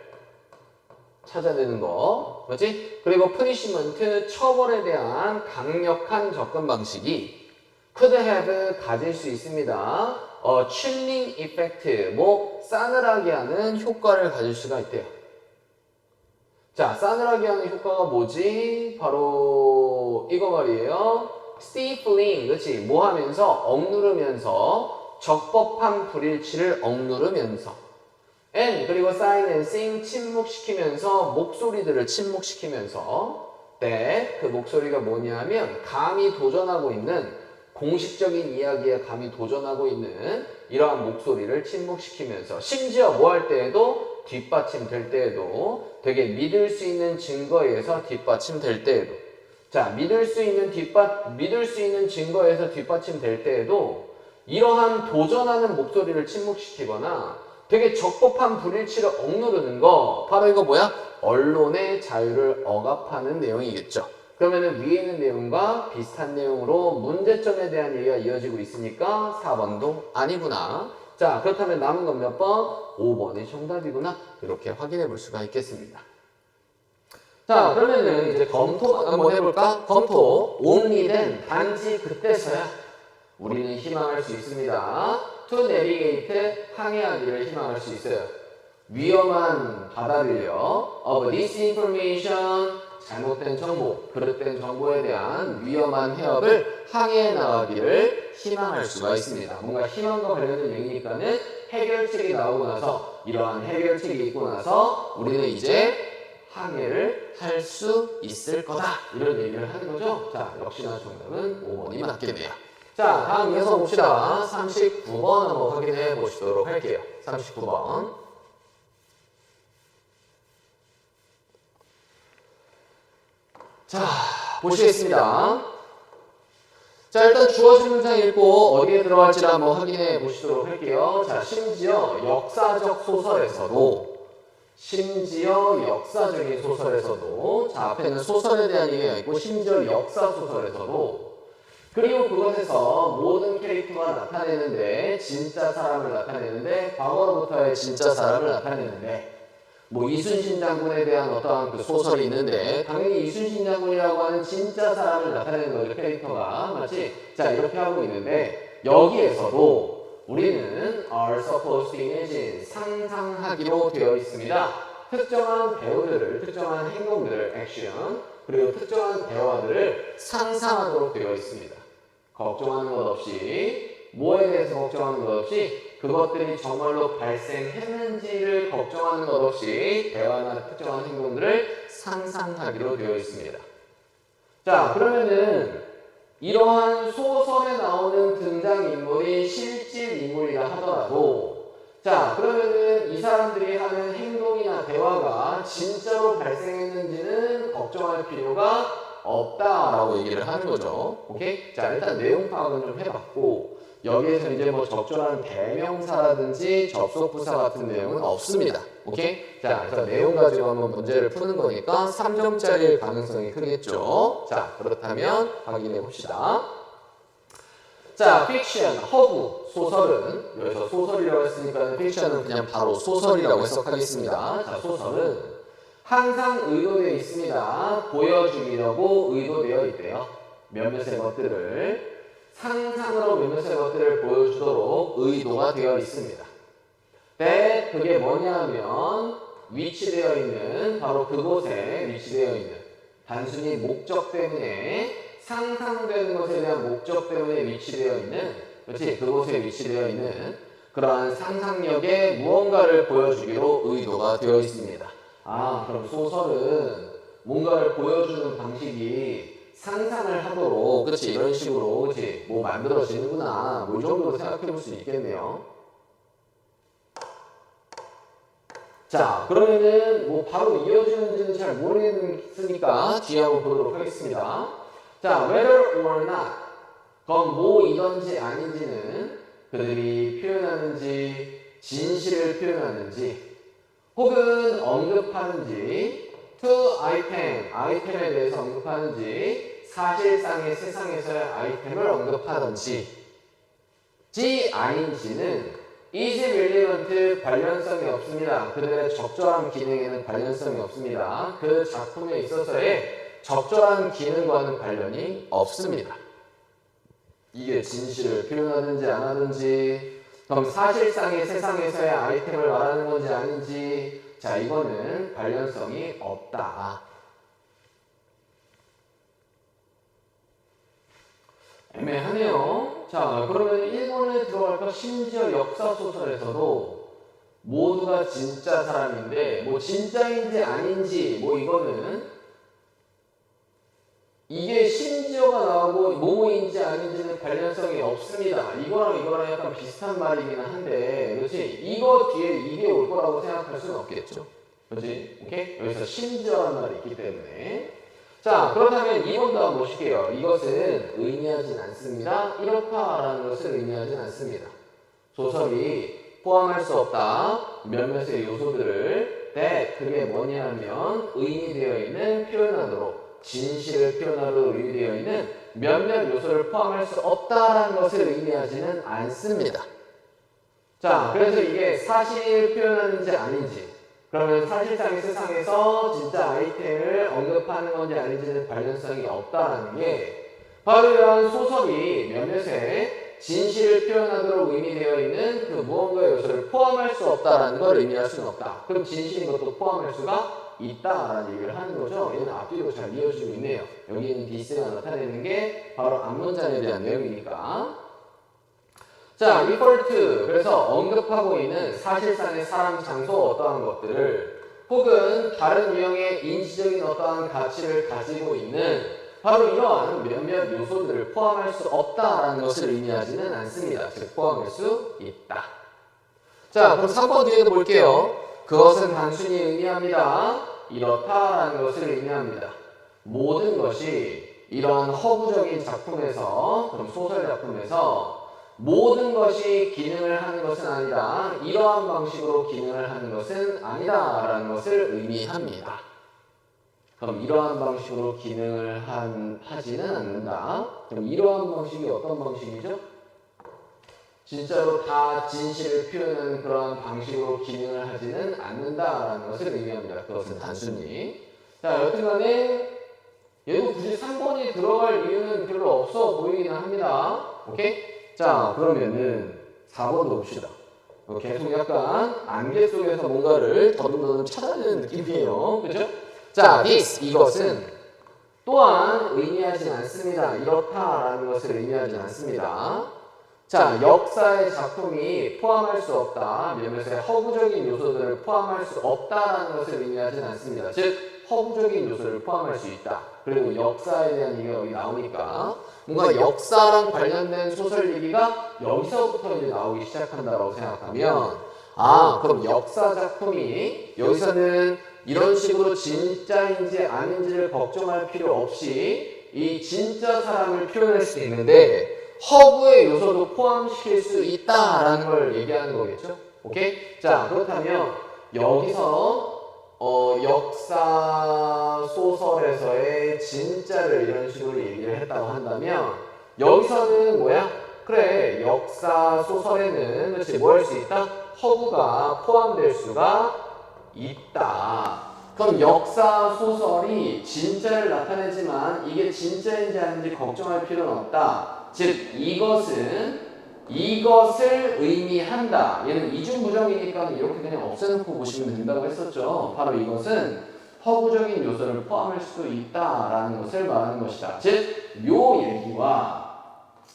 찾아내는 거, 그렇지? 그리고 punishment, 처벌에 대한 강력한 접근 방식이 could have, 가질 수 있습니다. chilling effect, 뭐 싸늘하게 하는 효과를 가질 수가 있대요. 자, 싸늘하게 하는 효과가 뭐지? 바로 이거 말이에요. stifling, 그렇지? 뭐 하면서? 억누르면서, 적법한 불일치를 억누르면서. and 그리고 silencing, 침묵시키면서, 목소리들을 침묵시키면서. that, 그 목소리가 뭐냐면 감히 도전하고 있는, 공식적인 이야기에 감히 도전하고 있는 이러한 목소리를 침묵시키면서, 심지어 뭐 할 때에도, 뒷받침될 때에도, 되게 믿을 수 있는 증거에 의해서 뒷받침될 때에도, 자, 믿을 수 있는 증거에서 뒷받침될 때에도 이러한 도전하는 목소리를 침묵시키거나 되게 적법한 불일치를 억누르는 거, 바로 이거 뭐야? 언론의 자유를 억압하는 내용이겠죠. 그러면은 위에 있는 내용과 비슷한 내용으로 문제점에 대한 얘기가 이어지고 있으니까 4번도 아니구나. 자, 그렇다면 남은 건 몇 번? 5번이 정답이구나. 이렇게 확인해 볼 수가 있겠습니다. 자, 그러면은 이제 검토 한번 해볼까? 검토. only then, 단지 그때서야 우리는 희망할 수 있습니다. to navigate, 항해하기를 희망할 수 있어요. 위험한 바다를요. of disinformation, 잘못된 정보, 그릇된 정보에 대한 위험한 해협을 항해해 나가기를 희망할 수가 있습니다. 뭔가 희망과 관련된 얘기니까는 해결책이 나오고 나서, 이러한 해결책이 있고 나서 우리는 이제 항해를 할 수 있을 거다, 이런 얘기를 하는 거죠. 자, 역시나 정답은 5번이 맞겠네요. 자, 다음 이어서 봅시다. 39번 한번 확인해 보시도록 할게요. 39번. 자, 보시겠습니다. 자, 일단 주어진 문장 읽고 어디에 들어갈지 한번 확인해 보시도록 할게요. 자, 심지어 역사적인 소설에서도, 자, 앞에는 소설에 대한 얘기가 있고, 심지어 역사 소설에서도, 그리고 그것에서 모든 캐릭터가 나타내는데, 진짜 사람을 나타내는데, 과거로부터의 진짜 사람을 나타내는데, 뭐 이순신 장군에 대한 어떠한 그 소설이 있는데, 당연히 이순신 장군이라고 하는 진짜 사람을 나타내는 거죠, 캐릭터가. 맞지? 자, 이렇게 하고 있는데, 여기에서도 우리는 are supposed to imagine, 상상하기로 되어 있습니다. 특정한 배우들을, 특정한 행동들을, 액션, 그리고 특정한 대화들을 상상하도록 되어 있습니다. 걱정하는 것 없이, 뭐에 대해서 걱정하는 것 없이, 그것들이 정말로 발생했는지를 걱정하는 것 없이 대화나 특정한 행동들을 상상하기로 되어 있습니다. 자, 그러면은 이러한 소설에 나오는 등장인물이 실질 인물이라 하더라도, 자, 그러면은 이 사람들이 하는 행동이나 대화가 진짜로 발생했는지는 걱정할 필요가 없다라고 얘기를 하는 거죠. 오케이? 자, 일단 내용 파악은 좀 해봤고, 여기에서 이제 뭐 적절한 대명사라든지 접속부사 같은 내용은 없습니다. 오케이? 자, 그래서 내용 가지고 한번 문제를 푸는 거니까 3점짜리일 가능성이 크겠죠. 자, 그렇다면 확인해 봅시다. 자, 픽션, 허구, 소설은, 여기서 소설이라고 했으니까 픽션은 그냥 바로 소설이라고 해석하겠습니다. 자, 소설은 항상 의도되어 있습니다. 보여주려고 의도되어 있대요. 몇몇의 것들을 상상으로 몇몇의 것들을 보여주도록 의도가 되어 있습니다. 근데 그게 뭐냐면 위치되어 있는, 바로 그곳에 위치되어 있는, 단순히 목적 때문에, 상상되는 것에 대한 목적 때문에 위치되어 있는, 그렇지? 그곳에 위치되어 있는 그러한 상상력에 무언가를 보여주기로 의도가 되어 있습니다. 아, 그럼 소설은 뭔가를 보여주는 방식이 상상을 하도록, 그렇지? 이런 식으로, 그렇지? 뭐 만들어지는구나, 뭐 이 정도로 생각해 볼 수 있겠네요. 자, 그러면은 뭐 바로 이어지는지는 잘 모르겠으니까 뒤에 한번 보도록 하겠습니다. 자, whether or not, 그건 뭐이든지 아닌지는 그들이 표현하는지, 진실을 표현하는지, 혹은 언급하는지, to item, 아이템에 대해서 언급하는지, 사실상의 세상에서의 아이템을 언급하는지, 아닌지는 is relevant, 관련성이 없습니다. 그들의 적절한 기능에는 관련성이 없습니다. 그 작품에 있어서의 적절한 기능과는 관련이 없습니다. 이게 진실을 표현하든지 안 하든지, 그럼 사실상의 세상에서의 아이템을 말하는 건지 아닌지, 자, 이거는 관련성이 없다. 애매하네요. 자, 그러면 일본에 들어갈까? 심지어 역사소설에서도 모두가 진짜 사람인데, 뭐 진짜인지 아닌지, 뭐 이거는 이게 심지어가 나오고 뭐뭐인지 아닌지는 관련성이 없습니다. 이거랑 약간 비슷한 말이긴 한데, 그렇지? 이거 뒤에 이게 올 거라고 생각할 수는 없겠죠. 그렇지? 오케이? 여기서 심지어라는 말이 있기 때문에. 자, 그렇다면 2번도 한번 보실게요. 이것은 의미하진 않습니다. 이렇다라는 것을 의미하진 않습니다. 소설이 포함할 수 없다. 몇몇의 요소들을 그게 뭐냐면 의미되어 있는, 표현하도록, 진실을 표현하도록 의미되어 있는 몇몇 요소를 포함할 수 없다라는 것을 의미하지는 않습니다. 자, 그래서 이게 사실 표현하는지 아닌지, 그러면 사실상의 세상에서 진짜 아이템을 언급하는 건지 아닌지는 관련성이 없다라는 게, 바로 이러한 소설이 몇몇의 진실을 표현하도록 의미되어 있는 그 무언가의 요소를 포함할 수 없다라는 걸 의미할 수는 없다. 그럼 진실인 것도 포함할 수가 있다라는 얘기를 하는 거죠. 얘는 앞뒤로 잘 이어지고 있네요. 여기 있는 디스가 나타내는 게 바로 앞문장에 대한 내용이니까. 자, refer to, 그래서 언급하고 있는 사실상의 사람, 장소, 어떠한 것들을, 혹은 다른 유형의 인지적인 어떠한 가치를 가지고 있는 바로 이러한 몇몇 요소들을 포함할 수 없다라는 것을 의미하지는 않습니다. 즉, 포함할 수 있다. 자, 그럼 3번 뒤에도 볼게요. 그것은 단순히 의미합니다. 이렇다라는 것을 의미합니다. 모든 것이 이러한 허구적인 작품에서, 그럼 소설 작품에서 모든 것이 기능을 하는 것은 아니다. 이러한 방식으로 기능을 하는 것은 아니다라는 것을 의미합니다. 그럼 이러한 방식으로 기능을 하지는 않는다. 그럼 이러한 방식이 어떤 방식이죠? 진짜로 다 진실을 표현하는 그러한 방식으로 기능을 하지는 않는다라는 것을 의미합니다. 그것은 단순히. 자, 여튼간에 얘도 굳이 3번이 들어갈 이유는 별로 없어 보이기는 합니다. 오케이? 자, 그러면은 4번도 봅시다. 계속 약간 안개 속에서 뭔가를 더듬더듬 찾아내는 느낌이에요. 그죠? 자, this, 이것은 또한 의미하진 않습니다. 이렇다라는 것을 의미하진 않습니다. 자, 역사의 작품이 포함할 수 없다. 몇몇의 허구적인 요소들을 포함할 수 없다라는 것을 의미하진 않습니다. 즉, 허구적인 요소를 포함할 수 있다. 그리고 역사에 대한 얘기가 여기 나오니까 뭔가 역사랑 관련된 소설 얘기가 여기서부터 이제 나오기 시작한다고 생각하면, 그럼 역사 작품이 여기서는 이런 식으로 진짜인지 아닌지를 걱정할 필요 없이 이 진짜 사람을 표현할 수 있는데 허구의 요소도 포함시킬 수 있다라는 걸 얘기하는 거겠죠. 오케이? 자, 그렇다면 여기서 역사 소설에서의 진짜를 이런 식으로 얘기를 했다고 한다면 여기서는 뭐야? 그래, 역사 소설에는 그렇지 뭐 할 수 있다? 허구가 포함될 수가 있다. 그럼 역사 소설이 진짜를 나타내지만 이게 진짜인지 아닌지 걱정할 필요는 없다. 즉 이것을 의미한다. 얘는 이중부정이니까 이렇게 그냥 없애놓고 보시면 된다고 했었죠. 바로 이것은 허구적인 요소를 포함할 수 있다라는 것을 말하는 것이다. 즉, 요 얘기와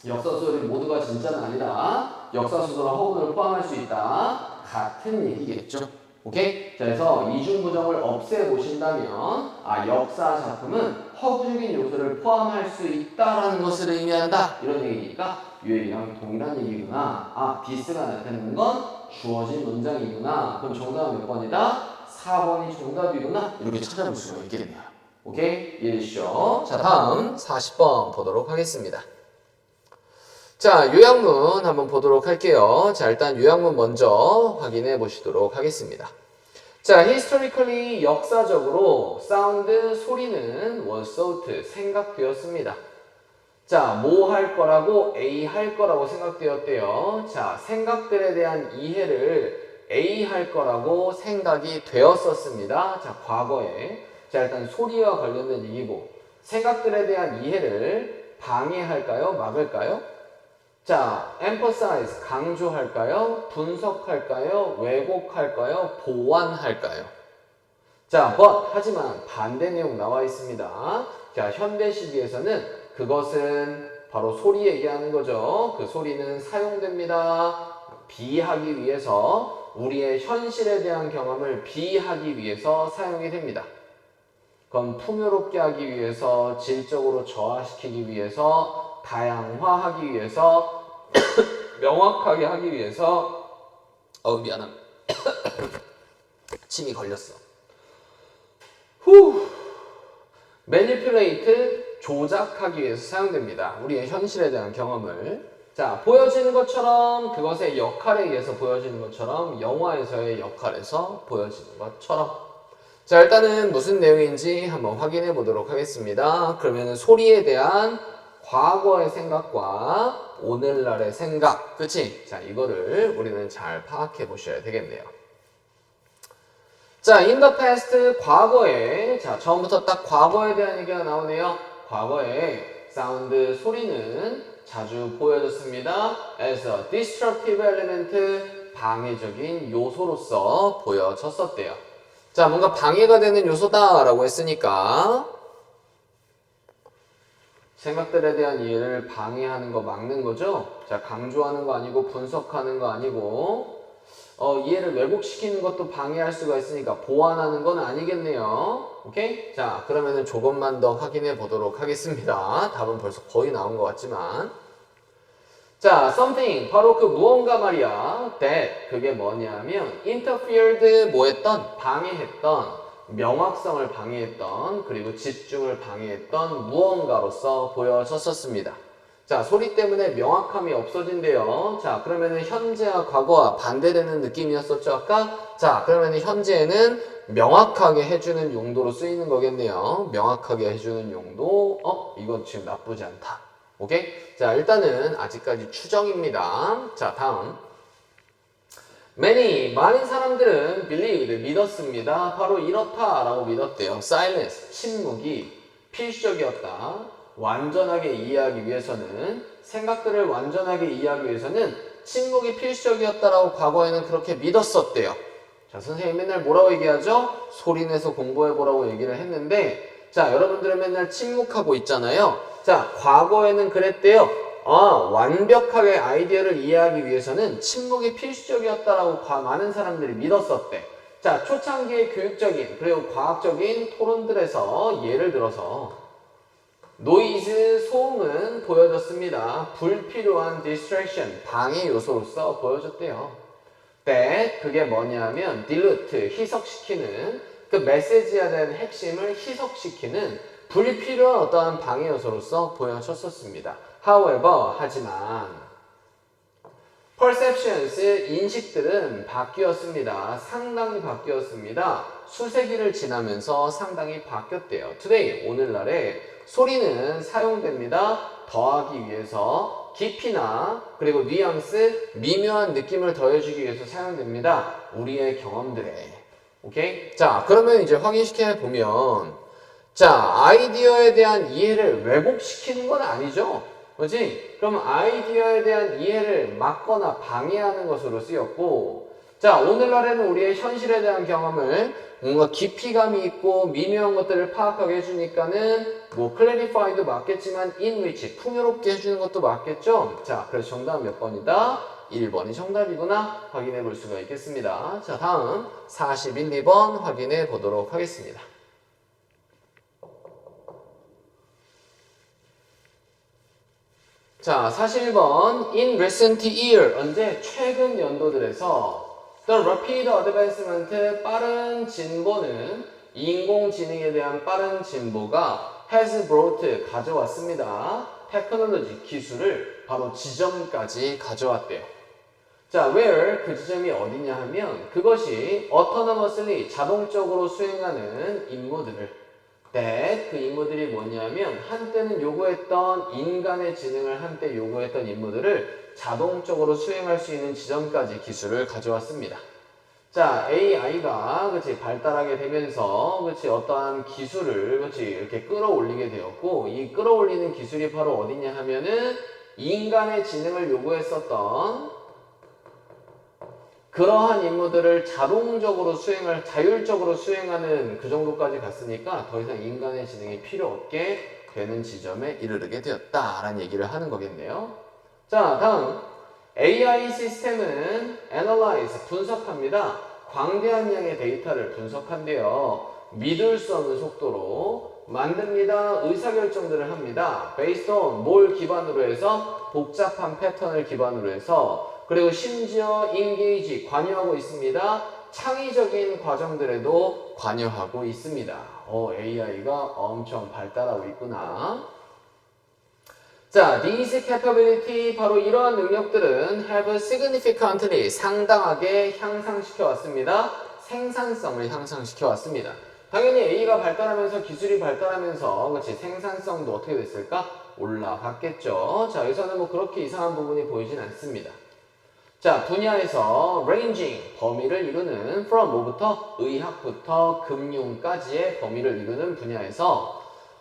역사 소설이 모두가 진짜는 아니다. 역사 소설과 허구를 포함할 수 있다. 같은 얘기겠죠. 오케이? 자, 그래서 이중부정을 없애보신다면 역사 작품은 허구적인 요소를 포함할 수 있다라는 것을 의미한다. 이런 얘기니까 이 얘기랑 동일한 얘기구나. 디스가 나타내는 건 주어진 문장이구나. 그럼 정답은 몇 번이다? 4번이 정답이구나. 이렇게 찾아볼 수가 있겠네요. 오케이? 이해되시죠? 자, 다음 40번 보도록 하겠습니다. 자, 요약문 한번 보도록 할게요. 자, 일단 요약문 먼저 확인해 보시도록 하겠습니다. 자, historically 역사적으로 사운드 소리는 was thought 생각되었습니다. 자, 뭐 할 거라고 A 할 거라고 생각되었대요. 자, 생각들에 대한 이해를 A 할 거라고 생각이 되었었습니다. 자, 과거에. 자, 일단 소리와 관련된 얘기고 생각들에 대한 이해를 방해할까요? 막을까요? 자, emphasize, 강조할까요? 분석할까요? 왜곡할까요? 보완할까요? 자, but, 하지만 반대 내용 나와 있습니다. 자, 현대 시기에서는 그것은 바로 소리 얘기하는 거죠. 그 소리는 사용됩니다. 비하기 위해서, 우리의 현실에 대한 경험을 비하기 위해서 사용이 됩니다. 그럼 풍요롭게 하기 위해서, 질적으로 저하시키기 위해서, 다양화하기 위해서, 명확하게 하기 위해서 미안합니다. 침이 걸렸어. manipulate, 조작하기 위해서 사용됩니다. 우리의 현실에 대한 경험을. 자, 보여지는 것처럼 그것의 역할에 의해서 보여지는 것처럼 영화에서의 역할에서 보여지는 것처럼. 자, 일단은 무슨 내용인지 한번 확인해 보도록 하겠습니다. 그러면 소리에 대한 과거의 생각과 오늘날의 생각, 그치? 자, 이거를 우리는 잘 파악해 보셔야 되겠네요. 자, in the past, 과거에, 자, 처음부터 딱 과거에 대한 얘기가 나오네요. 과거에 사운드, 소리는 자주 보여졌습니다. as a destructive element, 방해적인 요소로서 보여졌었대요. 자, 뭔가 방해가 되는 요소다라고 했으니까 생각들에 대한 이해를 방해하는 거 막는 거죠. 자, 강조하는 거 아니고 분석하는 거 아니고 이해를 왜곡시키는 것도 방해할 수가 있으니까 보완하는 건 아니겠네요. 오케이? 자, 그러면은 조금만 더 확인해 보도록 하겠습니다. 답은 벌써 거의 나온 것 같지만. 자, something, 바로 그 무언가 말이야. that, 그게 뭐냐면 interfered, 뭐 했던? 방해했던, 명확성을 방해했던, 그리고 집중을 방해했던 무언가로서 보여졌었습니다. 자, 소리 때문에 명확함이 없어진대요. 자, 그러면은 현재와 과거와 반대되는 느낌이었었죠, 아까? 자, 그러면은 현재에는 명확하게 해주는 용도로 쓰이는 거겠네요. 명확하게 해주는 용도. 이건 지금 나쁘지 않다. 오케이? 자, 일단은 아직까지 추정입니다. 자, 다음. 많은 사람들은 believed, 믿었습니다. 바로 이렇다라고 믿었대요. silence, 침묵이 필수적이었다. 완전하게 이해하기 위해서는, 생각들을 완전하게 이해하기 위해서는 침묵이 필수적이었다라고 과거에는 그렇게 믿었었대요. 자, 선생님 맨날 뭐라고 얘기하죠? 소리내서 공부해보라고 얘기를 했는데, 자, 여러분들은 맨날 침묵하고 있잖아요. 자, 과거에는 그랬대요. 완벽하게 아이디어를 이해하기 위해서는 침묵이 필수적이었다라고 많은 사람들이 믿었었대. 자, 초창기의 교육적인 그리고 과학적인 토론들에서 예를 들어서 노이즈, 소음은 보여졌습니다. 불필요한 distraction, 방해 요소로서 보여졌대요. that 그게 뭐냐면 dilute 희석시키는 그 메시지에 대한 핵심을 희석시키는 불필요한 어떠한 방해 요소로서 보여졌었습니다. However 하지만 perceptions 인식들은 바뀌었습니다. 상당히 바뀌었습니다. 수세기를 지나면서 상당히 바뀌었대요. Today 오늘날에 소리는 사용됩니다. 더하기 위해서 깊이나 그리고 뉘앙스 미묘한 느낌을 더해주기 위해서 사용됩니다. 우리의 경험들에. 오케이? 자, 그러면 이제 확인시켜 보면 자, 아이디어에 대한 이해를 왜곡시키는 건 아니죠. 그렇지? 그럼 아이디어에 대한 이해를 막거나 방해하는 것으로 쓰였고 자, 오늘날에는 우리의 현실에 대한 경험을 뭔가 깊이감이 있고 미묘한 것들을 파악하게 해주니까는 뭐 clarified도 맞겠지만 in which 풍요롭게 해주는 것도 맞겠죠. 자, 그래서 정답은 몇 번이다? 1번이 정답이구나 확인해 볼 수가 있겠습니다. 자, 다음 41, 2번 확인해 보도록 하겠습니다. 자, 41번 In recent year 언제 최근 연도들에서 The rapid advancement 빠른 진보는 인공지능에 대한 빠른 진보가 has brought 가져왔습니다. 테크놀로지 기술을 바로 지점까지 가져왔대요. 자, where 그 지점이 어디냐 하면 그것이 autonomously 자동적으로 수행하는 임무들을 that 그 임무들이 뭐냐면 한때는 요구했던 인간의 지능을 한때 요구했던 임무들을 자동적으로 수행할 수 있는 지점까지 기술을 가져왔습니다. 자, AI가 그치 발달하게 되면서 그치 어떠한 기술을 그치 이렇게 끌어올리게 되었고 이 끌어올리는 기술이 바로 어디냐 하면은 인간의 지능을 요구했었던 그러한 임무들을 자동적으로 자율적으로 수행하는 그 정도까지 갔으니까 더 이상 인간의 지능이 필요 없게 되는 지점에 이르게 되었다라는 얘기를 하는 거겠네요. 자, 다음 AI 시스템은 analyze 분석합니다. 광대한 양의 데이터를 분석한대요. 믿을 수 없는 속도로 만듭니다. 의사결정들을 합니다. based on 뭘 기반으로 해서 복잡한 패턴을 기반으로 해서 그리고 심지어 engage 관여하고 있습니다. 창의적인 과정들에도 관여하고 있습니다. AI가 엄청 발달하고 있구나. 자, these capability 바로 이러한 능력들은 have significantly 상당하게 향상시켜 왔습니다. 생산성을 향상시켜 왔습니다. 당연히 A가 발달하면서 기술이 발달하면서 그렇지 생산성도 어떻게 됐을까? 올라갔겠죠. 자, 여기서는 뭐 그렇게 이상한 부분이 보이진 않습니다. 자, 분야에서 ranging 범위를 이루는 from 뭐부터 의학부터 금융까지의 범위를 이루는 분야에서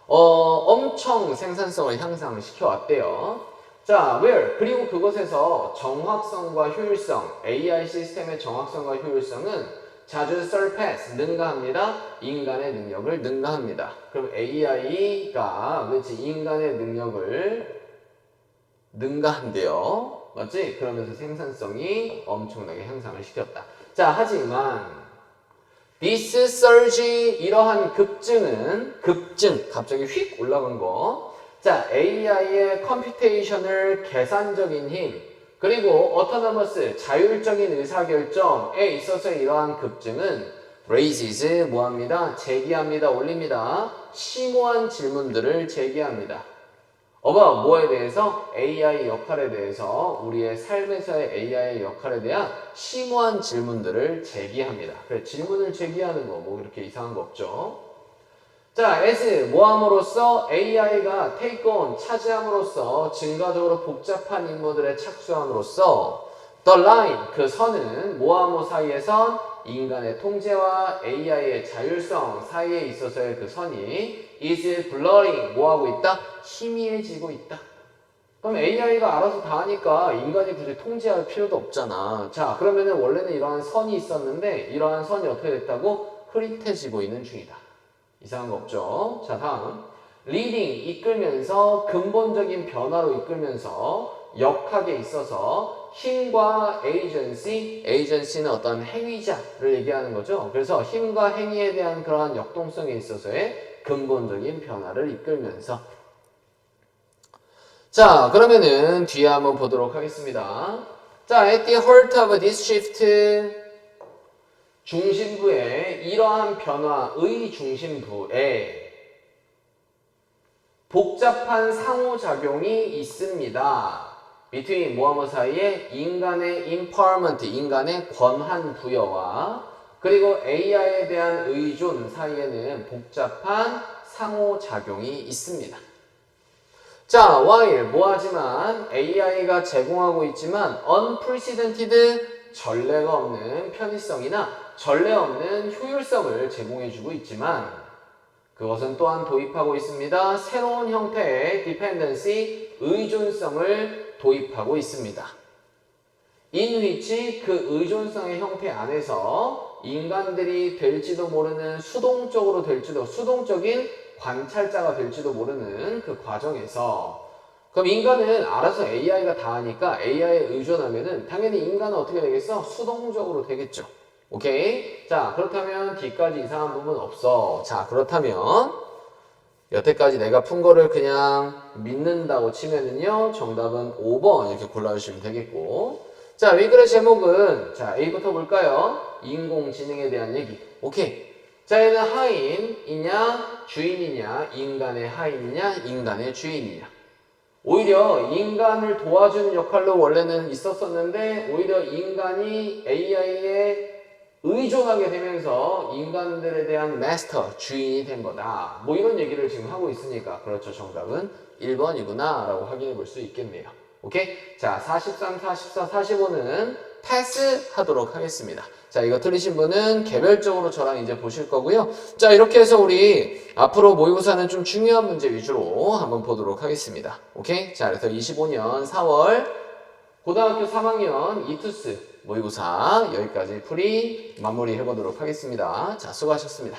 엄청 생산성을 향상시켜 왔대요. 자, where 그리고 그것에서 정확성과 효율성 AI 시스템의 정확성과 효율성은 자주 surpass 능가합니다. 인간의 능력을 능가합니다. 그럼 AI가 그렇지 인간의 능력을 능가한대요. 맞지? 그러면서 생산성이 엄청나게 향상을 시켰다. 자, 하지만 this surge 이러한 급증은 갑자기 휙 올라간 거. 자, AI의 컴퓨테이션을 계산적인 힘 그리고 autonomous 자율적인 의사결정에 있어서의 이러한 급증은 raises 뭐합니다? 제기합니다. 올립니다. 심오한 질문들을 제기합니다. 뭐에 대해서? AI 역할에 대해서 우리의 삶에서의 AI의 역할에 대한 심오한 질문들을 제기합니다. 그래, 질문을 제기하는 거 뭐 그렇게 이상한 거 없죠. 자, as 뭐함으로써 AI가 take on 차지함으로써 증가적으로 복잡한 임무들에 착수함으로써 the line 그 선은 뭐하고 사이에선 인간의 통제와 AI의 자율성 사이에 있어서의 그 선이 is blurring 뭐하고 있다? 희미해지고 있다. 그럼 AI가 알아서 다 하니까 인간이 굳이 통제할 필요도 없잖아. 자, 그러면은 원래는 이러한 선이 있었는데 이러한 선이 어떻게 됐다고? 흐릿해지고 있는 중이다. 이상한 거 없죠? 자, 다음 leading 이끌면서 근본적인 변화로 이끌면서 역학에 있어서 힘과 agency는 어떤 행위자를 얘기하는 거죠. 그래서 힘과 행위에 대한 그러한 역동성에 있어서의 근본적인 변화를 이끌면서 자, 그러면은 뒤에 한번 보도록 하겠습니다. 자, at the heart of this shift 중심부에 이러한 변화의 중심부에 복잡한 상호작용이 있습니다. between 뭐뭐 사이에 인간의 empowerment, 인간의 권한 부여와 그리고 AI에 대한 의존 사이에는 복잡한 상호작용이 있습니다. 자, while 뭐하지만 AI가 제공하고 있지만 unprecedented 전례가 없는 편의성이나 전례 없는 효율성을 제공해주고 있지만 그것은 또한 도입하고 있습니다. 새로운 형태의 dependency, 의존성을 도입하고 있습니다. in which 그 의존성의 형태 안에서 인간들이 될지도 모르는 수동적인 관찰자가 될지도 모르는 그 과정에서 그럼 인간은 알아서 AI가 다 하니까 AI에 의존하면은 당연히 인간은 어떻게 되겠어? 수동적으로 되겠죠. 오케이? 자, 그렇다면 D까지 이상한 부분 없어. 자, 그렇다면 여태까지 내가 푼 거를 그냥 믿는다고 치면은요, 정답은 5번 이렇게 골라주시면 되겠고. 자, 위글의 제목은 자, A부터 볼까요? 인공지능에 대한 얘기. 오케이. 자, 얘는 하인이냐, 주인이냐, 인간의 하인이냐, 인간의 주인이냐. 오히려 인간을 도와주는 역할로 원래는 있었었는데 오히려 인간이 AI에 의존하게 되면서 인간들에 대한 마스터, 주인이 된 거다. 뭐 이런 얘기를 지금 하고 있으니까 그렇죠. 정답은 1번이구나 라고 확인해 볼 수 있겠네요. 오케이? 자, 43, 44, 45는 패스 하도록 하겠습니다. 자, 이거 틀리신 분은 개별적으로 저랑 이제 보실 거고요. 자, 이렇게 해서 우리 앞으로 모의고사는 좀 중요한 문제 위주로 한번 보도록 하겠습니다. 오케이? 자, 그래서 25년 4월 고등학교 3학년 이투스 모의고사 여기까지 풀이 마무리 해보도록 하겠습니다. 자, 수고하셨습니다.